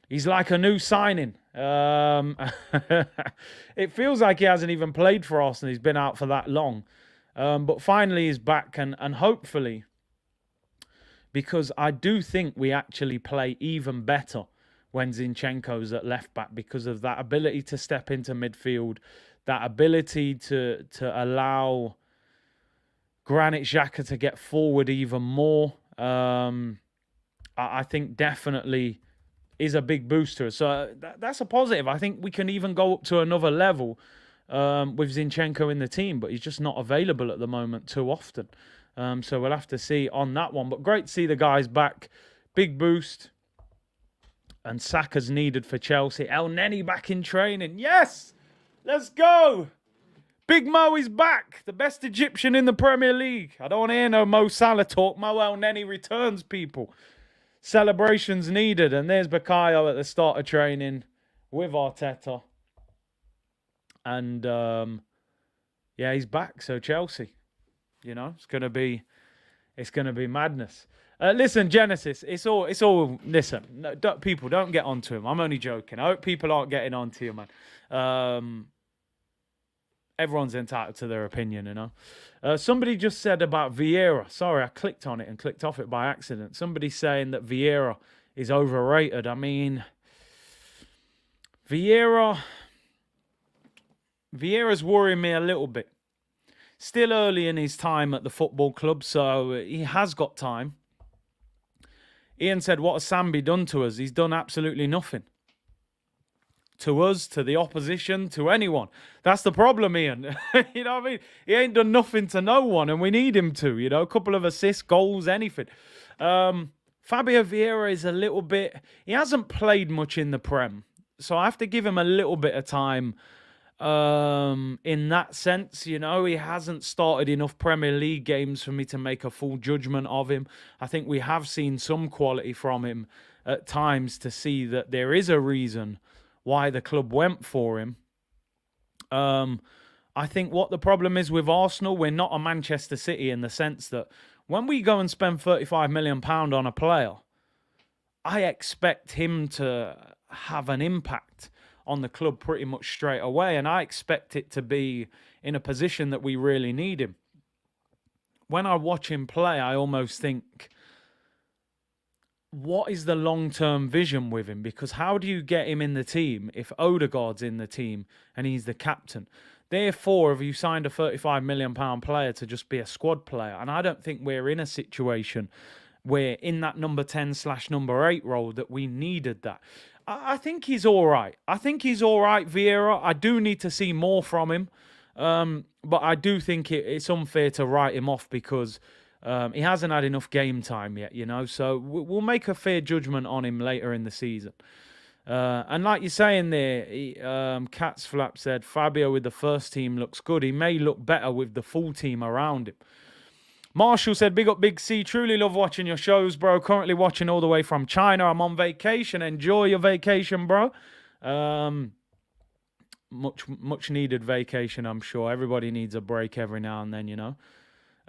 he's like a new signing. It feels like he hasn't even played for Arsenal. He's been out for that long. But finally he's back, and hopefully, because I do think we actually play even better when Zinchenko's at left back, because of that ability to step into midfield, that ability to allow Granit Xhaka to get forward even more. I think definitely is a big booster. So that's a positive. I think we can even go up to another level with Zinchenko in the team, but he's just not available at the moment too often. So we'll have to see on that one. But great to see the guys back. Big boost. And Saka's needed for Chelsea. El Neni back in training. Yes! Let's go! Big Mo is back. The best Egyptian in the Premier League. I don't want to hear no Mo Salah talk. Mo El Neni returns, people. Celebrations needed. And there's Bukayo at the start of training with Arteta. And, yeah, he's back. So Chelsea, you know, it's going to be madness. Listen, Genesis, it's all, listen, no, people, don't get onto him. I'm only joking. I hope people aren't getting onto you, man. Everyone's entitled to their opinion, you know. Somebody just said about Vieira. Sorry, I clicked on it and clicked off it by accident. Somebody saying that Vieira is overrated. I mean, Vieira's worrying me a little bit. Still early in his time at the football club, so he has got time. Ian said, what has Sambi done to us? He's done absolutely nothing. To us, to the opposition, to anyone. That's the problem, Ian. You know what I mean? He ain't done nothing to no one, and we need him to. You know, a couple of assists, goals, anything. Fabio Vieira is a little bit... He hasn't played much in the Prem, so I have to give him a little bit of time in that sense. You know, he hasn't started enough Premier League games for me to make a full judgment of him. I think we have seen some quality from him at times to see that there is a reason why the club went for him. I think what the problem is with Arsenal, we're not a Manchester City in the sense that when we go and spend £35 million on a player, I expect him to have an impact on the club pretty much straight away, and I expect it to be in a position that we really need him. When I watch him play, I almost think, what is the long-term vision with him? Because how do you get him in the team if Odegaard's in the team and he's the captain? Therefore, have you signed a £35 million player to just be a squad player? And I don't think we're in a situation where in that number 10/number 8 role that we needed that. I think he's all right. Vieira. I do need to see more from him. But I do think it's unfair to write him off because he hasn't had enough game time yet, you know. So we'll make a fair judgment on him later in the season. And like you're saying there, Cat's Flap said, Fabio with the first team looks good. He may look better with the full team around him. Marshall said, big up Big C. Truly love watching your shows, bro. Currently watching all the way from China. I'm on vacation. Enjoy your vacation, bro. Much needed vacation, I'm sure. Everybody needs a break every now and then, you know.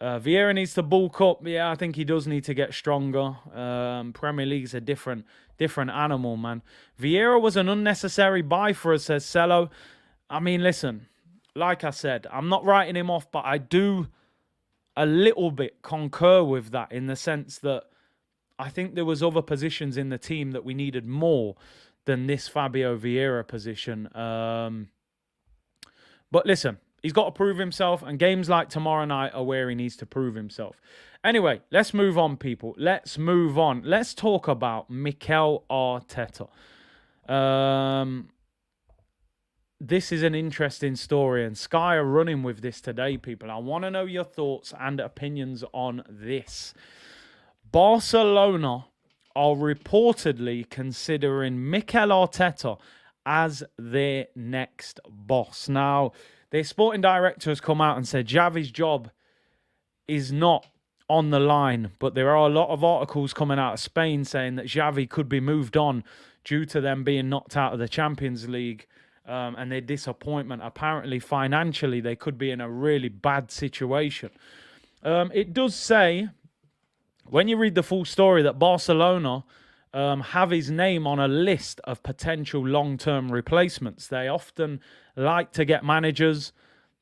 Vieira needs to bulk up. Yeah, I think he does need to get stronger. Premier League's a different animal, man. Vieira was an unnecessary buy for us, says Cello. I mean, listen, like I said, I'm not writing him off, but I do a little bit concur with that in the sense that I think there was other positions in the team that we needed more than this Fabio Vieira position. But listen, he's got to prove himself, and games like tomorrow night are where he needs to prove himself. Anyway, let's move on, people. Let's move on. Let's talk about Mikel Arteta. This is an interesting story, and Sky are running with this today, people. I want to know your thoughts and opinions on this. Barcelona are reportedly considering Mikel Arteta as their next boss. Now, their sporting director has come out and said Xavi's job is not on the line, but there are a lot of articles coming out of Spain saying that Xavi could be moved on due to them being knocked out of the Champions League and their disappointment. Apparently, financially, they could be in a really bad situation. It does say, when you read the full story, that Barcelona have his name on a list of potential long-term replacements. They often like to get managers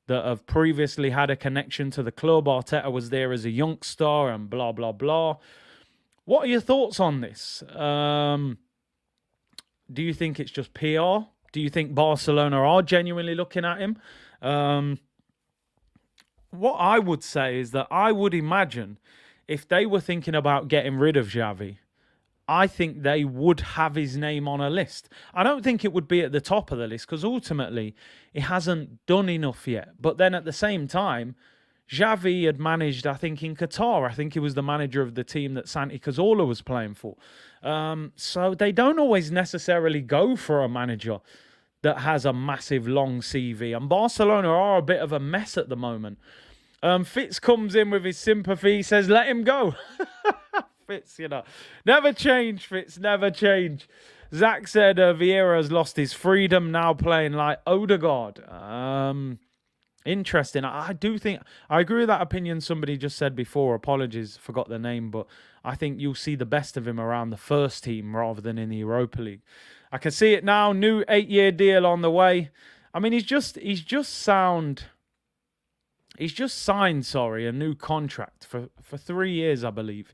that have previously had a connection to the club. Arteta was there as a youngster and blah, blah, blah. What are your thoughts on this? Do you think it's just PR? Do you think Barcelona are genuinely looking at him? What I would say is that I would imagine if they were thinking about getting rid of Xavi, I think they would have his name on a list. I don't think it would be at the top of the list because ultimately he hasn't done enough yet. But then at the same time, Xavi had managed, I think, in Qatar. I think he was the manager of the team that Santi Cazorla was playing for. So they don't always necessarily go for a manager that has a massive, long CV. And Barcelona are a bit of a mess at the moment. Fitz comes in with his sympathy. He says, let him go. Fitz, never change, Fitz, never change. Zach said Vieira's lost his freedom, now playing like Odegaard. Interesting. I agree with that opinion somebody just said before. Apologies, forgot the name, but I think you'll see the best of him around the first team rather than in the Europa League. I can see it now. New 8-year deal on the way. I mean, he's just signed a new contract for 3 years, I believe.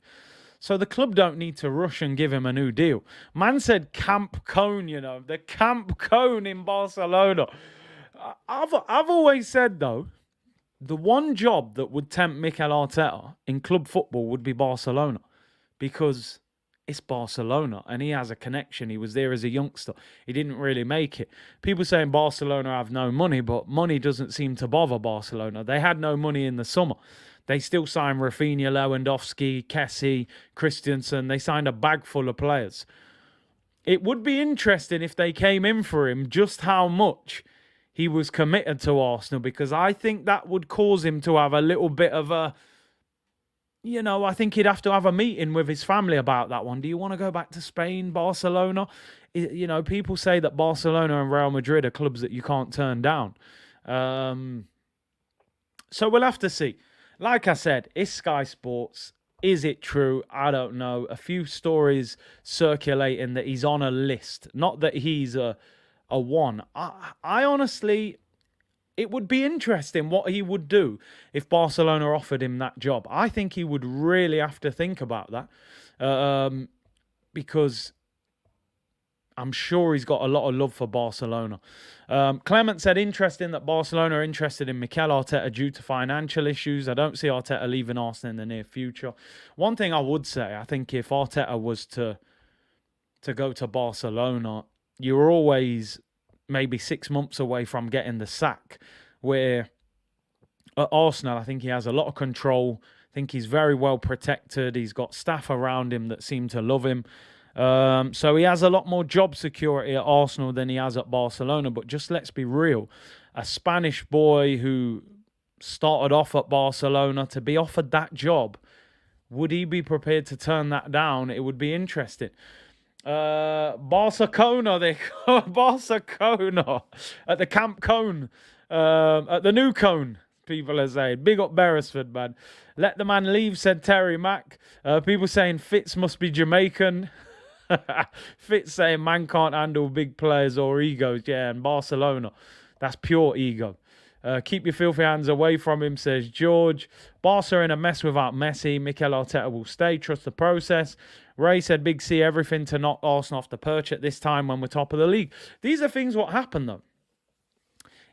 So the club don't need to rush and give him a new deal. Man said Camp Cone, the Camp Cone in Barcelona. I've always said, though, the one job that would tempt Mikel Arteta in club football would be Barcelona, because it's Barcelona and he has a connection. He was there as a youngster. He didn't really make it. People saying Barcelona have no money, but money doesn't seem to bother Barcelona. They had no money in the summer. They still signed Rafinha, Lewandowski, Kessie, Christensen. They signed a bag full of players. It would be interesting if they came in for him, just how much he was committed to Arsenal, because I think that would cause him to have a little bit of a, I think he'd have to have a meeting with his family about that one. Do you want to go back to Spain, Barcelona? People say that Barcelona and Real Madrid are clubs that you can't turn down. So we'll have to see. Like I said, it's Sky Sports. Is it true? I don't know. A few stories circulating that he's on a list. Not that he's a one. I honestly, it would be interesting what he would do if Barcelona offered him that job. I think he would really have to think about that, because I'm sure he's got a lot of love for Barcelona. Clement said, interesting that Barcelona are interested in Mikel Arteta due to financial issues. I don't see Arteta leaving Arsenal in the near future. One thing I would say, I think if Arteta was to go to Barcelona, you're always maybe 6 months away from getting the sack. Where at Arsenal, I think he has a lot of control. I think he's very well protected. He's got staff around him that seem to love him. So he has a lot more job security at Arsenal than he has at Barcelona. But just let's be real. A Spanish boy who started off at Barcelona, to be offered that job, would he be prepared to turn that down? It would be interesting. Barcelona, Barcelona at the Camp Cone, at the new Cone, people are saying. Big up Beresford, man. Let the man leave, said Terry Mack. People saying Fitz must be Jamaican. Fitz saying man can't handle big players or egos. Yeah, and Barcelona, that's pure ego. Keep your filthy hands away from him, says George. Barca are in a mess without Messi. Mikel Arteta will stay. Trust the process. Ray said, Big C, everything to knock Arsenal off the perch at this time when we're top of the league. These are things what happen, though.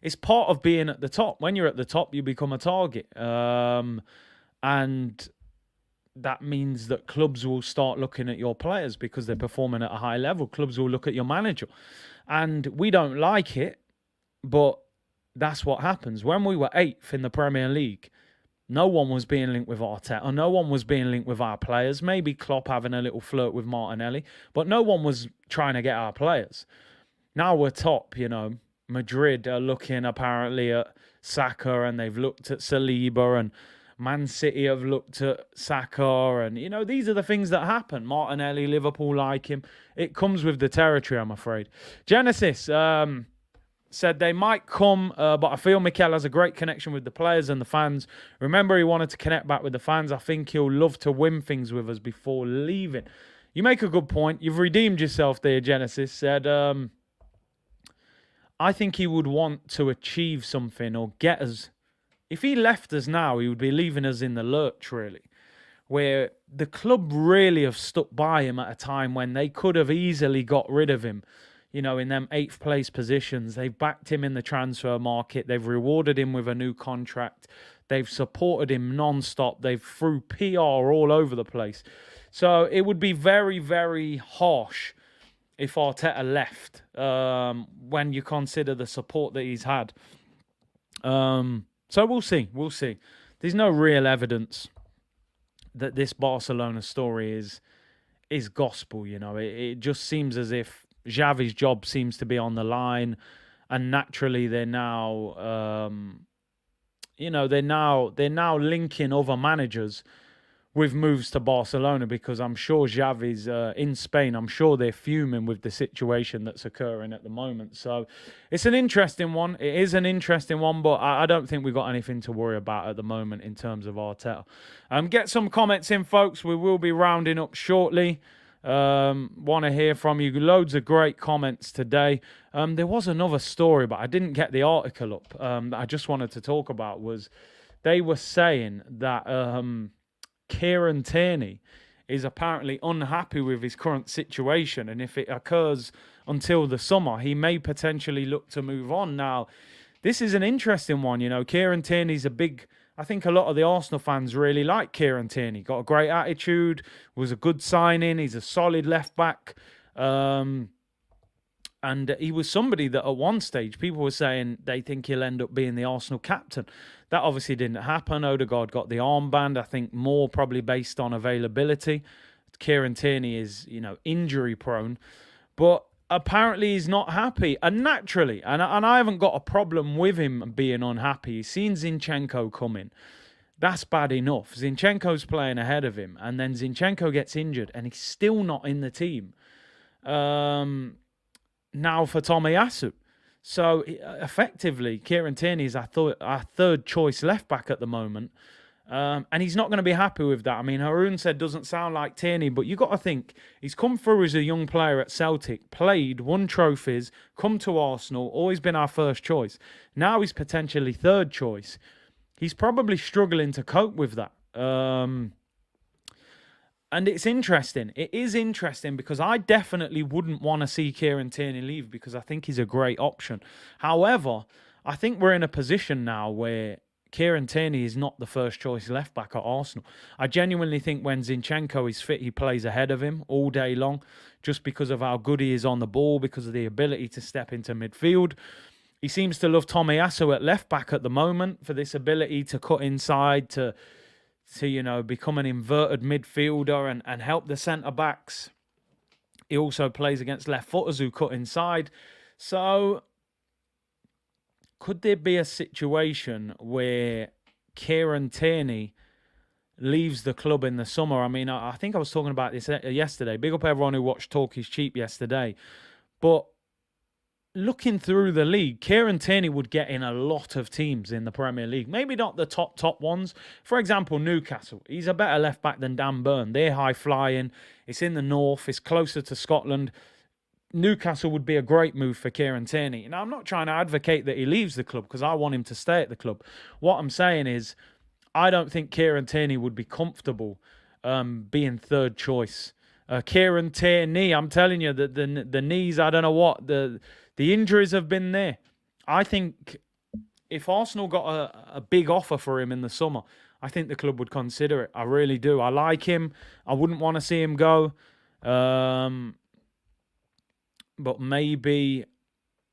It's part of being at the top. When you're at the top, you become a target. And that means that clubs will start looking at your players because they're performing at a high level. Clubs will look at your manager. And we don't like it, but that's what happens. When we were 8th in the Premier League, no one was being linked with Arteta. No one was being linked with our players. Maybe Klopp having a little flirt with Martinelli. But no one was trying to get our players. Now we're top, Madrid are looking apparently at Saka, and they've looked at Saliba, and Man City have looked at Saka. And, these are the things that happen. Martinelli, Liverpool like him. It comes with the territory, I'm afraid. Genesis, said they might come, but I feel Mikel has a great connection with the players and the fans. Remember, he wanted to connect back with the fans. I think he'll love to win things with us before leaving. You make a good point. You've redeemed yourself there, Genesis. Said, I think he would want to achieve something or get us. If he left us now, he would be leaving us in the lurch, really. Where the club really have stuck by him at a time when they could have easily got rid of him. You know, in them 8th place positions. They've backed him in the transfer market. They've rewarded him with a new contract. They've supported him non-stop. They've threw PR all over the place. So it would be very, very harsh if Arteta left when you consider the support that he's had. So we'll see. We'll see. There's no real evidence that this Barcelona story is gospel, you know. It just seems as if Xavi's job seems to be on the line, and naturally they're now, they're now linking other managers with moves to Barcelona, because I'm sure Xavi's in Spain. I'm sure they're fuming with the situation that's occurring at the moment. So it's an interesting one. It is an interesting one, but I don't think we've got anything to worry about at the moment in terms of Arteta. Get some comments in, folks. We will be rounding up shortly. Want to hear from you. Loads of great comments today. There was another story, but I didn't get the article up, that I just wanted to talk about. Was they were saying that Kieran Tierney is apparently unhappy with his current situation, and if it occurs until the summer, he may potentially look to move on. Now, this is an interesting one. You know, Kieran Tierney's I think a lot of the Arsenal fans really like Kieran Tierney. Got a great attitude, was a good signing. He's a solid left back. And he was somebody that at one stage people were saying they think he'll end up being the Arsenal captain. That obviously didn't happen. Odegaard got the armband, I think more probably based on availability. Kieran Tierney is, injury prone. But apparently he's not happy. And naturally, and I haven't got a problem with him being unhappy. He's seen Zinchenko coming. That's bad enough. Zinchenko's playing ahead of him. And then Zinchenko gets injured and he's still not in the team. Now for Tomiyasu. So effectively, Kieran Tierney is our third choice left back at the moment. And he's not going to be happy with that. I mean, Haroon said doesn't sound like Tierney, but you got to think he's come through as a young player at Celtic, played, won trophies, come to Arsenal, always been our first choice. Now he's potentially third choice. He's probably struggling to cope with that. And it's interesting. It is interesting because I definitely wouldn't want to see Kieran Tierney leave because I think he's a great option. However, I think we're in a position now where Kieran Tierney is not the first choice left back at Arsenal. I genuinely think when Zinchenko is fit, he plays ahead of him all day long just because of how good he is on the ball, because of the ability to step into midfield. He seems to love Tomiyasu at left back at the moment for this ability to cut inside, to become an inverted midfielder and help the centre-backs. He also plays against left-footers who cut inside. So, could there be a situation where Kieran Tierney leaves the club in the summer? I mean, I think I was talking about this yesterday. Big up everyone who watched Talk is Cheap yesterday. But looking through the league, Kieran Tierney would get in a lot of teams in the Premier League. Maybe not the top ones. For example, Newcastle. He's a better left back than Dan Burn. They're high flying. It's in the north. It's closer to Scotland. Newcastle would be a great move for Kieran Tierney. Now, I'm not trying to advocate that he leaves the club because I want him to stay at the club. What I'm saying is I don't think Kieran Tierney would be comfortable being third choice. Kieran Tierney, I'm telling you, the knees, I don't know what, the injuries have been there. I think if Arsenal got a big offer for him in the summer, I think the club would consider it. I really do. I like him. I wouldn't want to see him go. But maybe,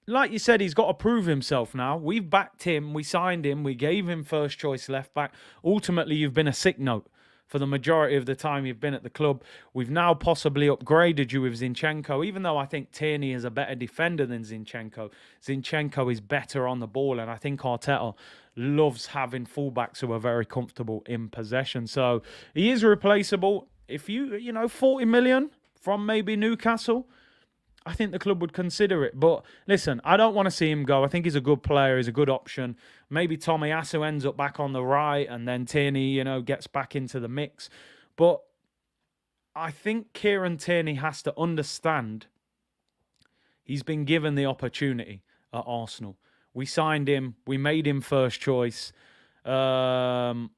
like you said, he's got to prove himself now. We've backed him. We signed him. We gave him first choice left back. Ultimately, you've been a sick note for the majority of the time you've been at the club. We've now possibly upgraded you with Zinchenko, even though I think Tierney is a better defender than Zinchenko. Zinchenko is better on the ball, and I think Arteta loves having fullbacks who are very comfortable in possession. So he is replaceable. If 40 million from maybe Newcastle, I think the club would consider it. But listen, I don't want to see him go. I think he's a good player. He's a good option. Maybe Tomiyasu ends up back on the right and then Tierney, gets back into the mix. But I think Kieran Tierney has to understand he's been given the opportunity at Arsenal. We signed him. We made him first choice. And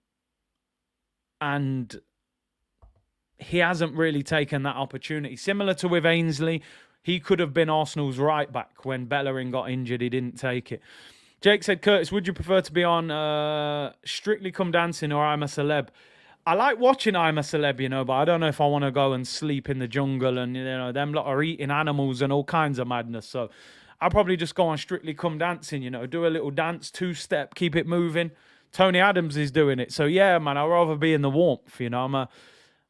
he hasn't really taken that opportunity. Similar to with Ainsley, he could have been Arsenal's right back when Bellerin got injured. He didn't take it. Jake said, Curtis, would you prefer to be on Strictly Come Dancing or I'm a Celeb? I like watching I'm a Celeb, but I don't know if I want to go and sleep in the jungle and, them lot are eating animals and all kinds of madness. So I'll probably just go on Strictly Come Dancing, do a little dance, 2-step, keep it moving. Tony Adams is doing it. So, yeah, man, I'd rather be in the warmth,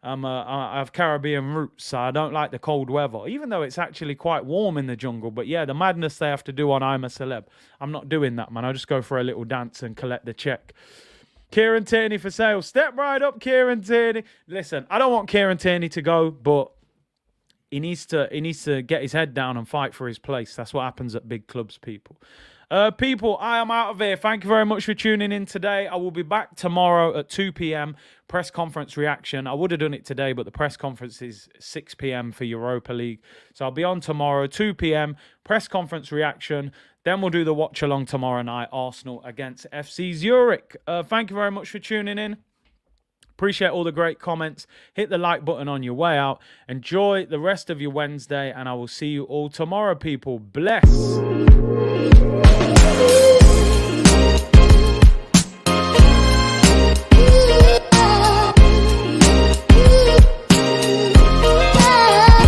I have Caribbean roots, so I don't like the cold weather, even though it's actually quite warm in the jungle. But yeah, the madness they have to do on I'm a Celeb, I'm not doing that, man. I just go for a little dance and collect the check. Kieran Tierney for sale. Step right up, Kieran Tierney. Listen, I don't want Kieran Tierney to go, but he needs to get his head down and fight for his place. That's what happens at big clubs, people. People, I am out of here. Thank you very much for tuning in today. I will be back tomorrow at 2 p.m. Press conference reaction. I would have done it today, but the press conference is 6 p.m. for Europa League. So I'll be on tomorrow, 2 p.m. Press conference reaction. Then we'll do the watch along tomorrow night, Arsenal against FC Zurich. Thank you very much for tuning in. Appreciate all the great comments. Hit the like button on your way out. Enjoy the rest of your Wednesday, and I will see you all tomorrow, people. Bless.